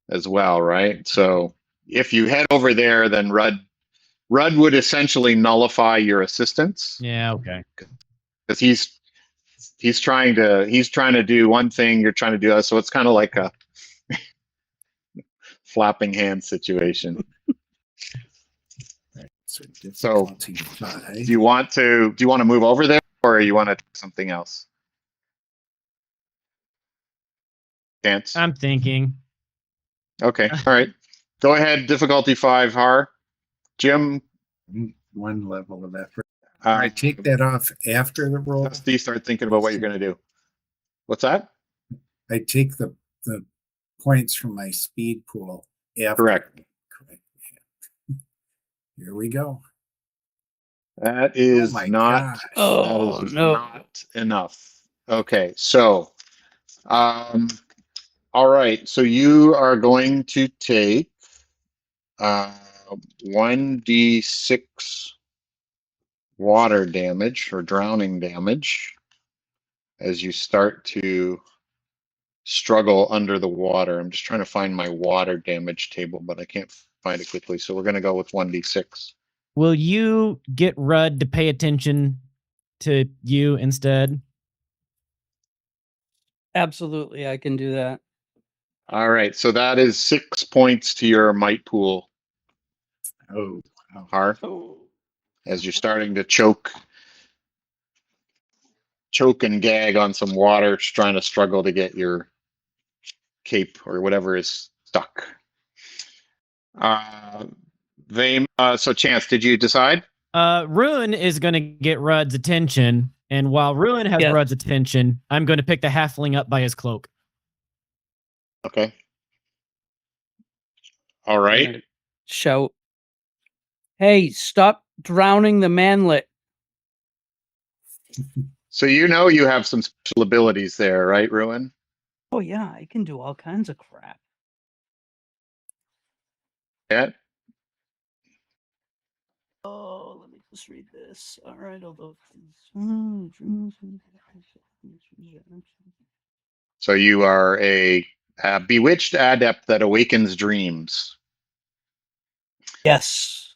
as well, right? So if you head over there, then Rudd would essentially nullify your assistance. Yeah. Okay. Because he's trying to do one thing, you're trying to do that, so it's kind of like a flapping hand situation. Right, so do you want to move over there, or you want to do something else? Dance. I'm thinking. Okay. All right. Go ahead. Difficulty 5, Har. Jim. One level of effort. I take that off after the roll. Dusty, start thinking about what you're going to do. What's that? I take the points from my speed pool Yeah. Correct. Correct. Here we go. That is my not. gosh. Oh, that is no. not enough. Okay, so, all right. So you are going to take 1d6 water damage or drowning damage as you start to struggle under the water. I'm just trying to find my water damage table, but I can't find it quickly. So we're going to go with 1d6. Will you get Rudd to pay attention to you instead? Absolutely, I can do that. All right. So that is 6 points to your might pool. Oh, Har, Oh. as you're starting to choke and gag on some water, trying to struggle to get your cape or whatever is stuck. So Chance, did you decide? Ruin is going to get Rudd's attention, and while Ruin has Yes. Rudd's attention, I'm going to pick the halfling up by his cloak. Okay. All right. Shout, "Hey, stop drowning the manlet." So you have some special abilities there, right, Ruin? Oh yeah, I can do all kinds of crap. Yeah. Oh, let me just read this. All right, although. So you are a bewitched adept that awakens dreams. Yes.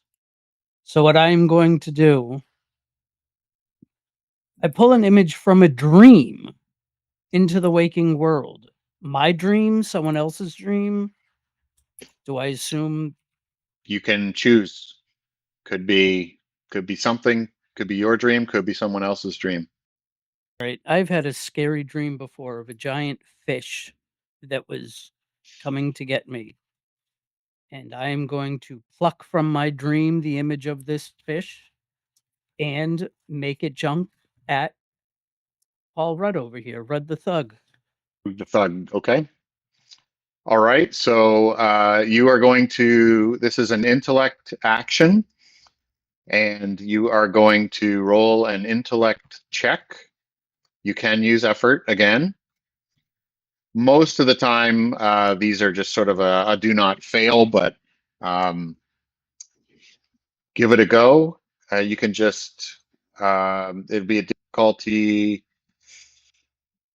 So what I'm going to do, I pull an image from a dream into the waking world. My dream, someone else's dream. Do I assume? You can choose. Could be something. Could be your dream. Could be someone else's dream. Right. I've had a scary dream before of a giant fish that was coming to get me. And I am going to pluck from my dream the image of this fish and make it jump at Paul Rudd over here, Rudd the Thug. The thug. Okay. All right. So you are going to. This is an intellect action, and you are going to roll an intellect check. You can use effort again. Most of the time, these are just sort of a do not fail, but give it a go. You can just, it'd be a difficulty.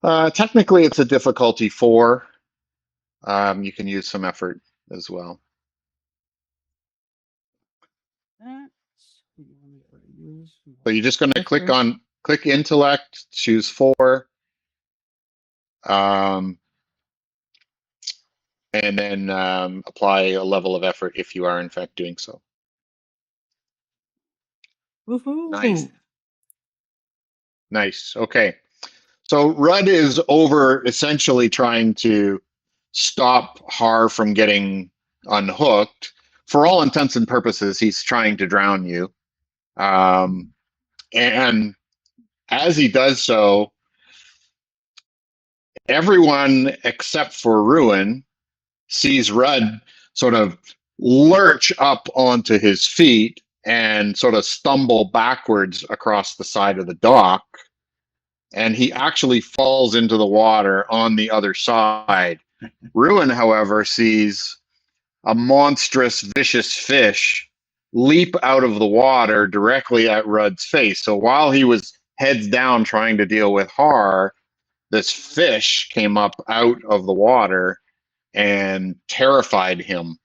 Technically, it's a difficulty 4. You can use some effort as well. So you're just going to click intellect, choose 4. And then apply a level of effort if you are in fact doing so. Woohoo! Nice. Okay. So Rudd is over essentially trying to stop Har from getting unhooked. For all intents and purposes, he's trying to drown you. And as he does so, everyone except for Ruin sees Rudd sort of lurch up onto his feet and sort of stumble backwards across the side of the dock. And he actually falls into the water on the other side. Ruin, however, sees a monstrous, vicious fish leap out of the water directly at Rudd's face. So while he was heads down trying to deal with Har, this fish came up out of the water and terrified him.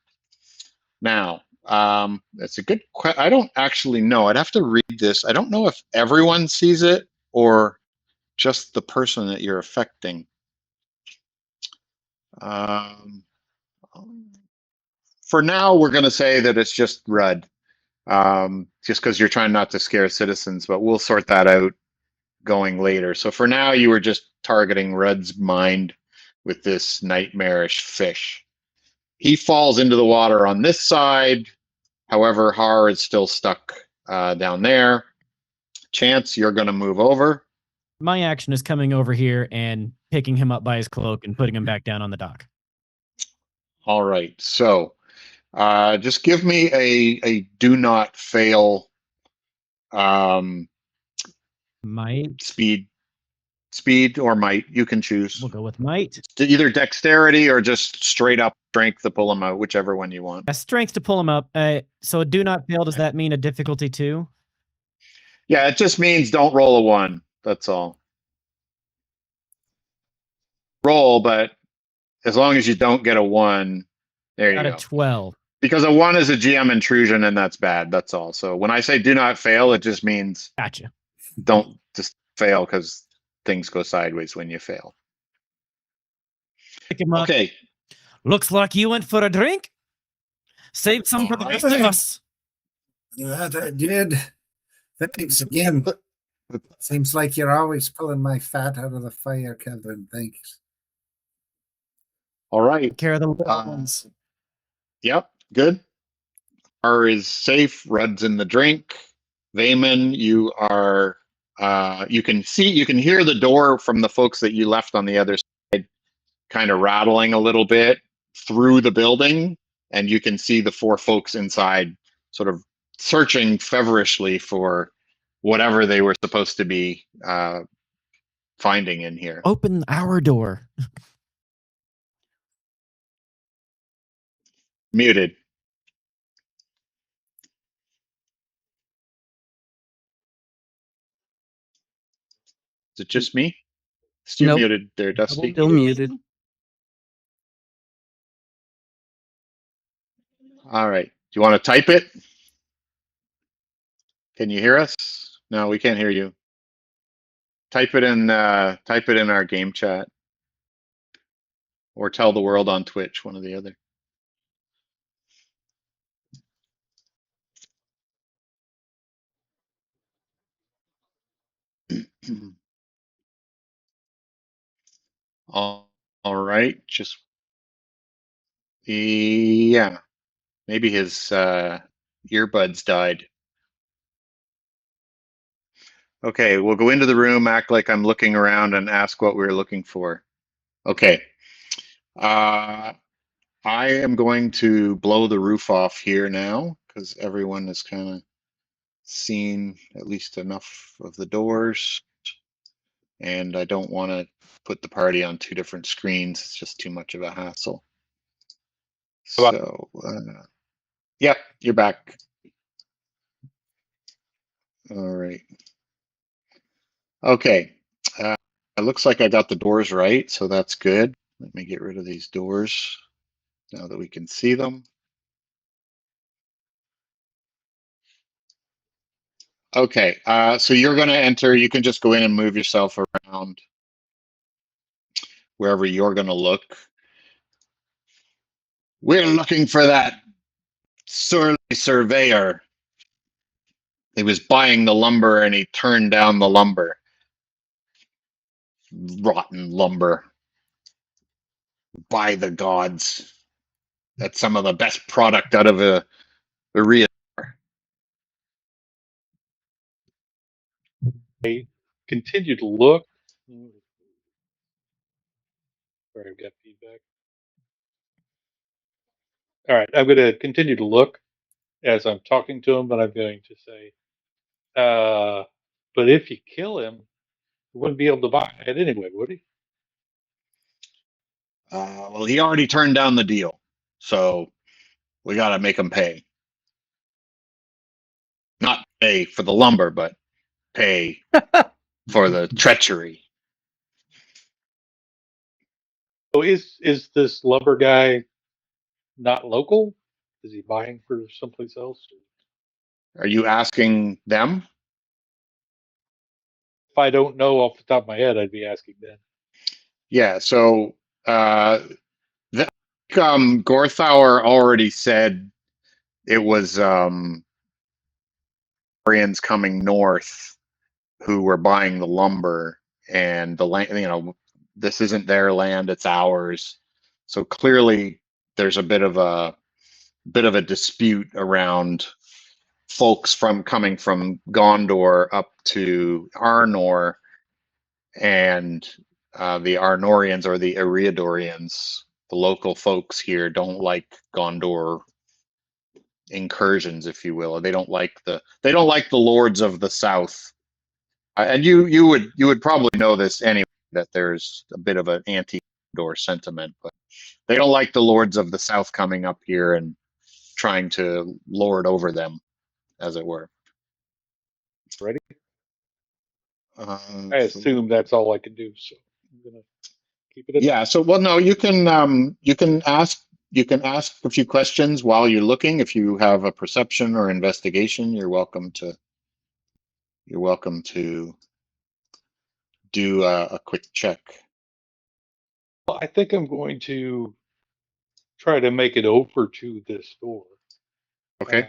Now, that's a good question. I don't actually know. I'd have to read this. I don't know if everyone sees it or just the person that you're affecting. For now, we're going to say that it's just Rudd, just because you're trying not to scare citizens, but we'll sort that out going later. So for now, you were just targeting Rudd's mind with this nightmarish fish. He falls into the water on this side. However, Har is still stuck down there. Chance, you're going to move over. My action is coming over here and picking him up by his cloak and putting him back down on the dock. All right. So Just give me a do not fail Might. speed or might. You can choose. We'll go with might. Either dexterity or just straight up strength to pull them out, whichever one you want. Strength to pull them up. So a do not fail, does that mean a difficulty 2? Yeah, it just means don't roll a 1. That's all. Roll, but as long as you don't get a 1, there you Got a go. 12. Because a 1 is a GM intrusion, and that's bad. That's all. So when I say do not fail, it just means Gotcha. don't just fail because things go sideways when you fail. Pick him up. Okay. Looks like you went for a drink. Save some for the rest of us. That I did. Thanks again. Seems like you're always pulling my fat out of the fire, Kelvin. Thanks. All right. Take care of the little ones. Yep. Good. R is safe. Rud's in the drink. Vayman, you are. You can hear the door from the folks that you left on the other side, kind of rattling a little bit through the building, and you can see the 4 folks inside, sort of searching feverishly for whatever they were supposed to be finding in here. Open our door. Muted. Is it just me? Still Nope. muted there, Dusty. Still muted. All right. Do you want to type it? Can you hear us? No, we can't hear you. Type it in our game chat, or tell the world on Twitch, one or the other. All right. Just yeah. Maybe his earbuds died. Okay, we'll go into the room, act like I'm looking around, and ask what we're looking for. Okay. I am going to blow the roof off here now, because everyone has kind of seen at least enough of the doors. And I don't want to put the party on 2 different screens. It's just too much of a hassle. So, yep, you're back. All right. Okay. It looks like I got the doors right, so that's good. Let me get rid of these doors now that we can see them. Okay, so you're going to enter. You can just go in and move yourself around wherever you're going to look. We're looking for that surly surveyor. He was buying the lumber and he turned down the lumber. Rotten lumber. By the gods. That's some of the best product out of a area. I continue to look. Sorry, I've got feedback. All right, I'm going to continue to look as I'm talking to him, but I'm going to say, but if you kill him, he wouldn't be able to buy it anyway, would he? Well, he already turned down the deal, so we got to make him pay. Not pay for the lumber, but pay for the treachery. So is this lumber guy not local? Is he buying for someplace else? Are you asking them? If I don't know off the top of my head, I'd be asking them. Yeah, so Gorthauer already said it was Koreans coming north who were buying the lumber, and the land, this isn't their land, it's ours. So clearly there's a bit of a dispute around folks coming from Gondor up to Arnor, and the Arnorians or the Eriadorians, the local folks here, don't like Gondor incursions, if you will. They don't like the lords of the south. And you would probably know this anyway, that there's a bit of an anti-Gondor sentiment, but they don't like the lords of the south coming up here and trying to lord over them, as it were. Ready? Uh, I assume that's all I can do, so I'm gonna keep it. Yeah. So, well, no, you can ask a few questions while you're looking. If you have a perception or investigation, you're welcome to do a quick check. Well, I think I'm going to try to make it over to this door. Okay.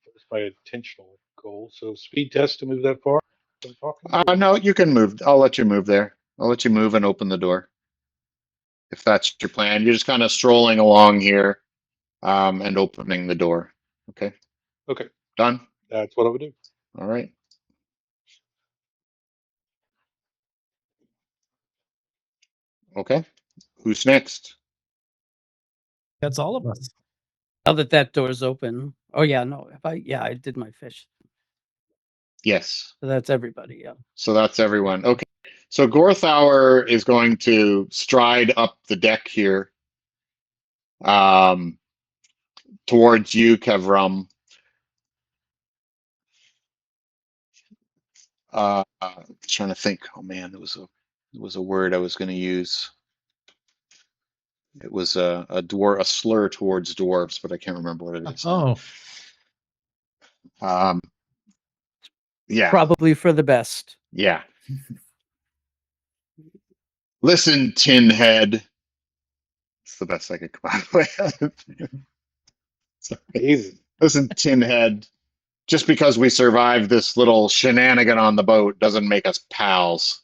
That's my intentional goal. So speed test to move that far. I'm talking. No, you can move. I'll let you move there. I'll let you move and open the door. If that's your plan, you're just kind of strolling along here, and opening the door. Okay. Okay. Done. That's what I would do. All right. Okay. Who's next? That's all of us. Now that door's open. Oh yeah, no. I did my fish. Yes. So that's everybody. Yeah. So that's everyone. Okay. So Gorthauer is going to stride up the deck here, towards you, Kevrum. Trying to think. Oh man, there was a word I was going to use. It was a slur towards dwarves, but I can't remember what it is. Oh, Yeah. Probably for the best. Yeah. Listen, tin head. It's the best I could come up with. Easy. Listen, tin head. Just because we survived this little shenanigan on the boat doesn't make us pals.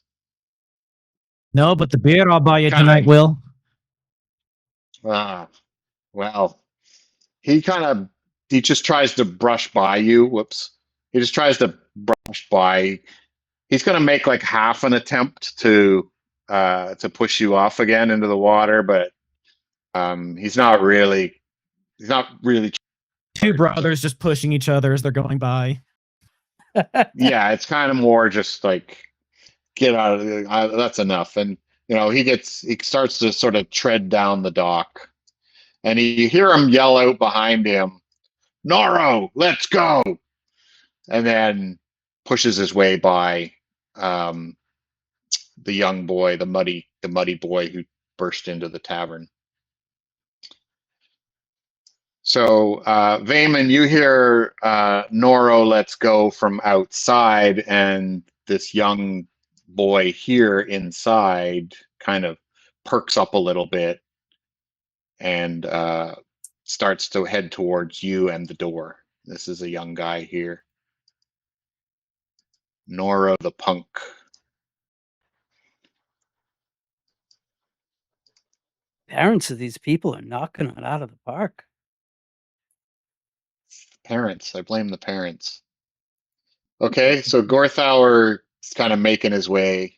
no, but the beer I'll buy you Kinda- tonight will. Well, he just tries to brush by you. Whoops. He just tries to brush by. He's going to make like half an attempt to push you off again into the water, but he's not really Two brothers just pushing each other as they're going by. yeah, it's kind of more just like, get out of there. That's enough. And he starts to sort of tread down the dock, and you hear him yell out behind him, "Noro, let's go!" And then pushes his way by the young boy, the muddy boy who burst into the tavern. So, Vayman, you hear Noro, let's go from outside, and this young boy here inside kind of perks up a little bit and starts to head towards you and the door. This is a young guy here. Noro the punk. Parents of these people are knocking it out of the park. Parents. I blame the parents. Okay, so Gorthauer is kind of making his way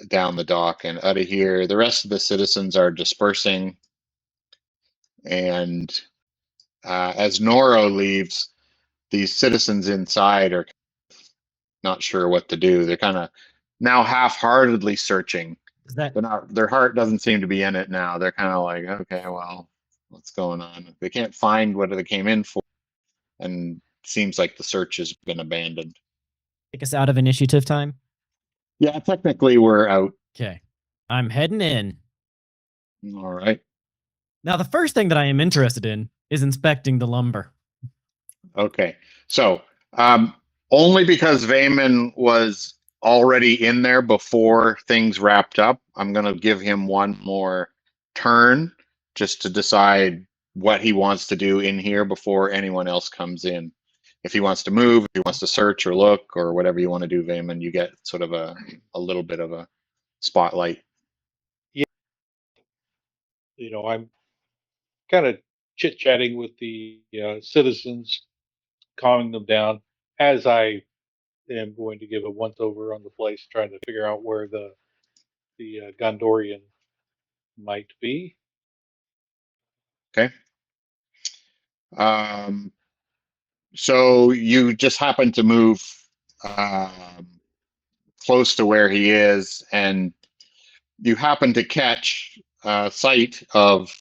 down the dock and out of here. The rest of the citizens are dispersing. And as Noro leaves, these citizens inside are not sure what to do. They're kind of now half-heartedly searching. Their heart doesn't seem to be in it now. They're kind of like, okay, well, what's going on? They can't find what they came in for, and seems like the search has been abandoned. Take us out of initiative time. Yeah, technically we're out. Okay. I'm heading in. All right. Now, the first thing that I am interested in is inspecting the lumber. Okay. So, only because Vayman was already in there before things wrapped up, I'm going to give him one more turn just to decide what he wants to do in here before anyone else comes in. If he wants to move, if he wants to search or look or whatever you want to do, Vayman, you get sort of a little bit of a spotlight. Yeah. I'm kind of chit-chatting with the citizens, calming them down as I am going to give a once-over on the place, trying to figure out where the Gondorian might be. Okay. So you just happen to move close to where he is, and you happen to catch sight of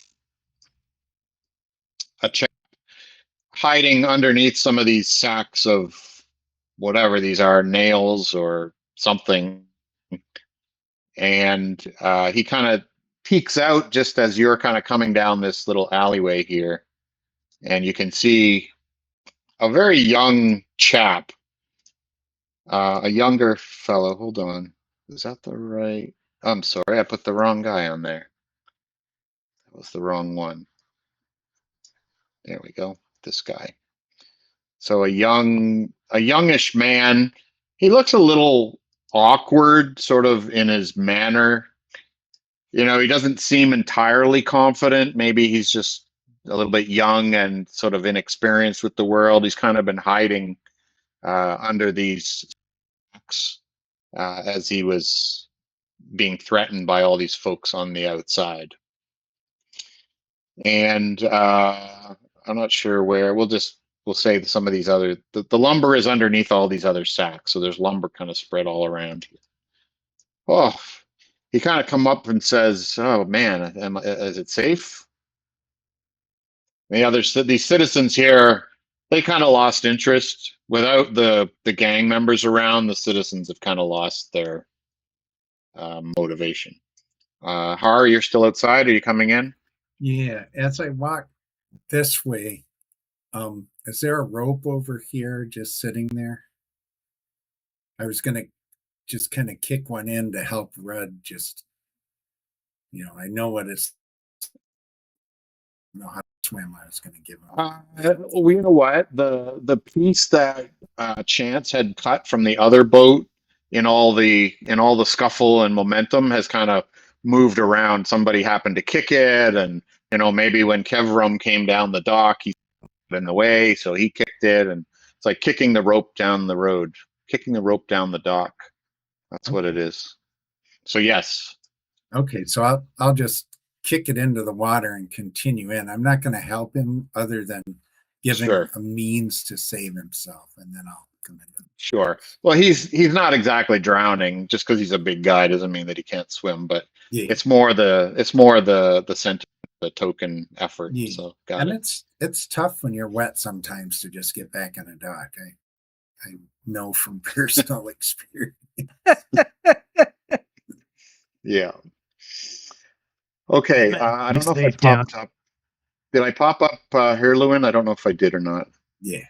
a chap hiding underneath some of these sacks of whatever these are, nails or something. And he kind of peeks out just as you're kind of coming down this little alleyway here. And you can see a very young chap, a younger fellow. Hold on. Is that the right? I'm sorry, I put the wrong guy on there. That was the wrong one. There we go. This guy. So a youngish man. He looks a little awkward, sort of in his manner. You know, he doesn't seem entirely confident. Maybe he's just a little bit young and sort of inexperienced with the world. He's kind of been hiding under these sacks as he was being threatened by all these folks on the outside. And I'm not sure where. We'll say some of these other. The lumber is underneath all these other sacks, so there's lumber kind of spread all around here. Oh, he kind of come up and says, "Oh man, is it safe?" These citizens here, they kind of lost interest. Without the gang members around, the citizens have kind of lost their motivation. Har, you're still outside? Are you coming in? Yeah, as I walk this way, is there a rope over here just sitting there? I was gonna just kind of kick one in to help Rudd. Just, I know what it's. Know how to swim. I was going to give him. Well, you know what? The piece that Chance had cut from the other boat in all the scuffle and momentum has kind of moved around. Somebody happened to kick it, and maybe when Kevrum came down the dock, he in the way, so he kicked it, and it's like kicking the rope down the road, kicking the rope down the dock. That's what it is. So yes. Okay, so I'll just kick it into the water and continue in. I'm not going to help him other than give him a means to save himself, and then I'll come in. Sure. Well, he's not exactly drowning. Just because he's a big guy doesn't mean that he can't swim. But it's more the sentiment, the token effort. Yeah. So it's tough when you're wet sometimes to just get back on a dock. I know from personal experience. Yeah. Okay. I don't know if I popped up. Did I pop up Hirluin? I don't know if I did or not. Yeah.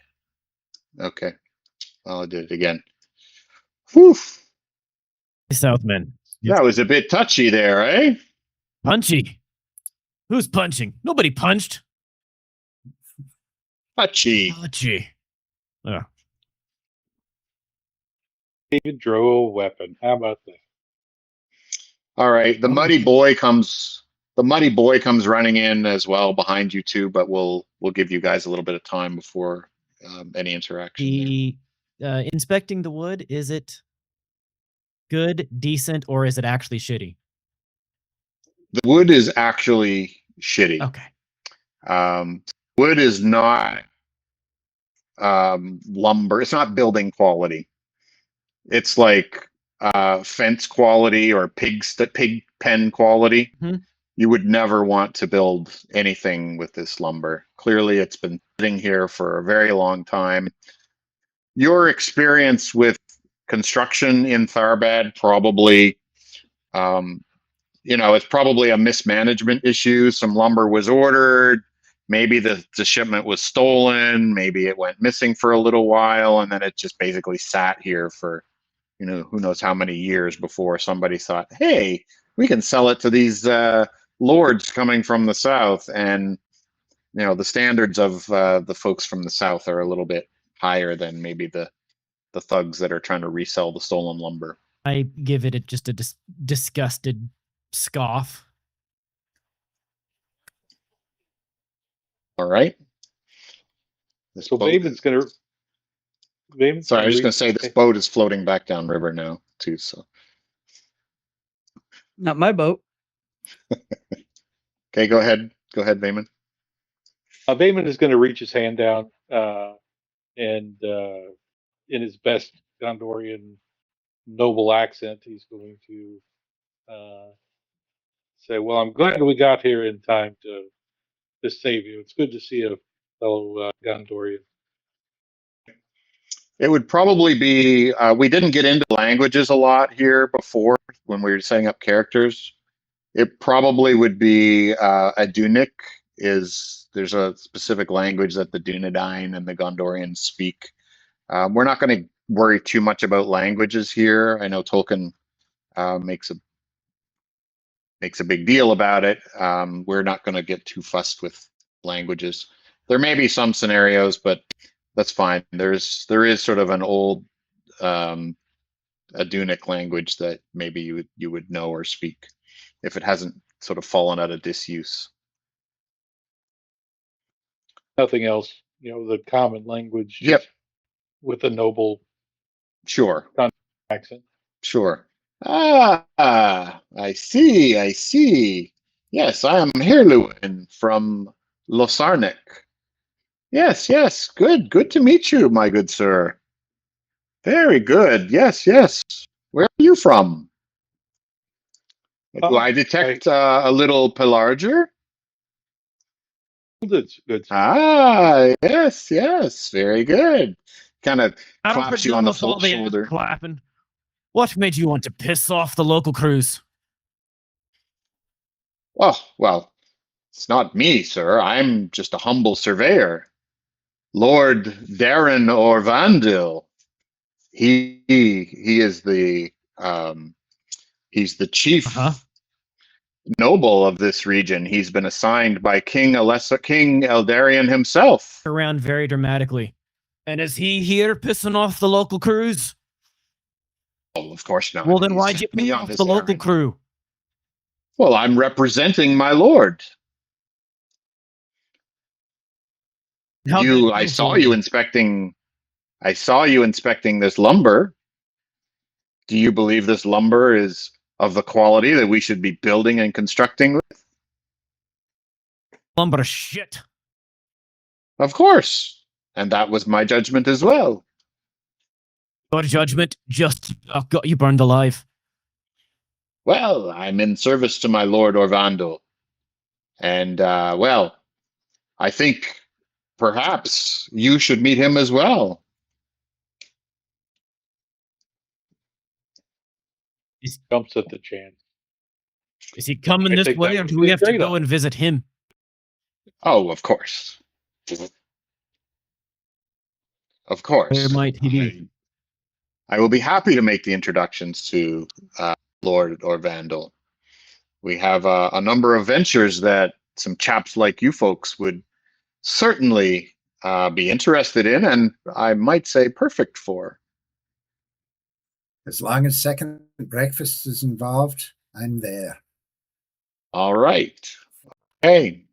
Okay. I'll do it again. Whew. Southman. That was a bit touchy there, eh? Punchy. Who's punching? Nobody punched. Touchy. Yeah. David drew a weapon. How about that? All right. The muddy boy comes running in as well behind you two, but we'll give you guys a little bit of time before any interaction. Inspecting the wood, is it good, decent, or is it actually shitty? The wood is actually shitty. Okay. Wood is not lumber. It's not building quality. It's like fence quality or pig pen quality. Mm-hmm. You would never want to build anything with this lumber. Clearly, it's been sitting here for a very long time. Your experience with construction in Tharbad probably, it's probably a mismanagement issue. Some lumber was ordered. Maybe the shipment was stolen. Maybe it went missing for a little while, and then it just basically sat here for, who knows how many years before somebody thought, hey, we can sell it to these lords coming from the south. And, the standards of the folks from the south are a little bit higher than maybe the thugs that are trying to resell the stolen lumber. I give it just a disgusted scoff. All right. So Vaven's going to... Sorry, I was just going to say this boat is floating back down river now, too. So, not my boat. Okay, go ahead. Go ahead, Vaman. Vayman is going to reach his hand down and in his best Gondorian noble accent, he's going to say, "Well, I'm glad we got here in time to save you. It's good to see a fellow Gondorian." It would probably be, we didn't get into languages a lot here before when we were setting up characters. It probably would be a Dunic. There's a specific language that the Dunedain and the Gondorians speak. We're not going to worry too much about languages here. I know Tolkien makes a big deal about it. We're not going to get too fussed with languages. There may be some scenarios, but that's fine. There is sort of an old a Dunic language that maybe you would know or speak if it hasn't sort of fallen out of disuse. Nothing else, the common language. Yep. With a noble Sure. accent. Sure. I see. Yes, I am Hirluin from Lossarnach. Yes. Good to meet you, my good sir. Very good. Yes. Where are you from? Do I detect a little pelarger? Good. Yes. Very good. Kind of claps you on the shoulder. Clapping. What made you want to piss off the local crews? Oh, well, it's not me, sir. I'm just a humble surveyor. Lord Daren Orvandil. He is the he's the chief noble of this region. He's been assigned by King Eldarion himself. Around very dramatically. And is he here pissing off the local crews? Oh, of course not. Well, then why'd you piss off the local crew? Well, I'm representing my lord. I saw you inspecting this lumber. Do you believe this lumber is of the quality that we should be building and constructing with? Lumber shit. Of course. And that was my judgment as well. Your judgment just got you burned alive. Well, I'm in service to my Lord Orvandil. And, well, I think perhaps you should meet him as well. He jumps at the chance. Is he coming this way, or do we have to go and visit him? Oh, of course. Of course. Where might he be? I will be happy to make the introductions to Lord Orvandil. We have a number of ventures that some chaps like you folks would certainly be interested in, and I might say perfect for. As long as second breakfast is involved, I'm there. All right. Okay.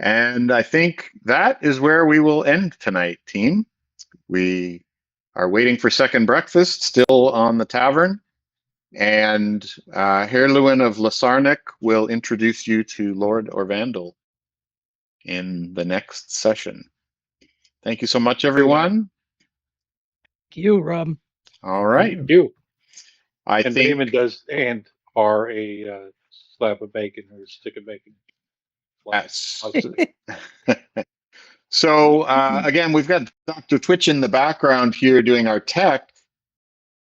And I think that is where we will end tonight, team. We are waiting for second breakfast, still on the tavern. And Hirluin of Lossarnach will introduce you to Lord Orvandil in the next session. Thank you so much, everyone. Thank you, Rob. All right. Thank you. I and think Damon does and are a slab of bacon or a stick of bacon. Yes. So again, we've got Dr. Twitch in the background here doing our tech.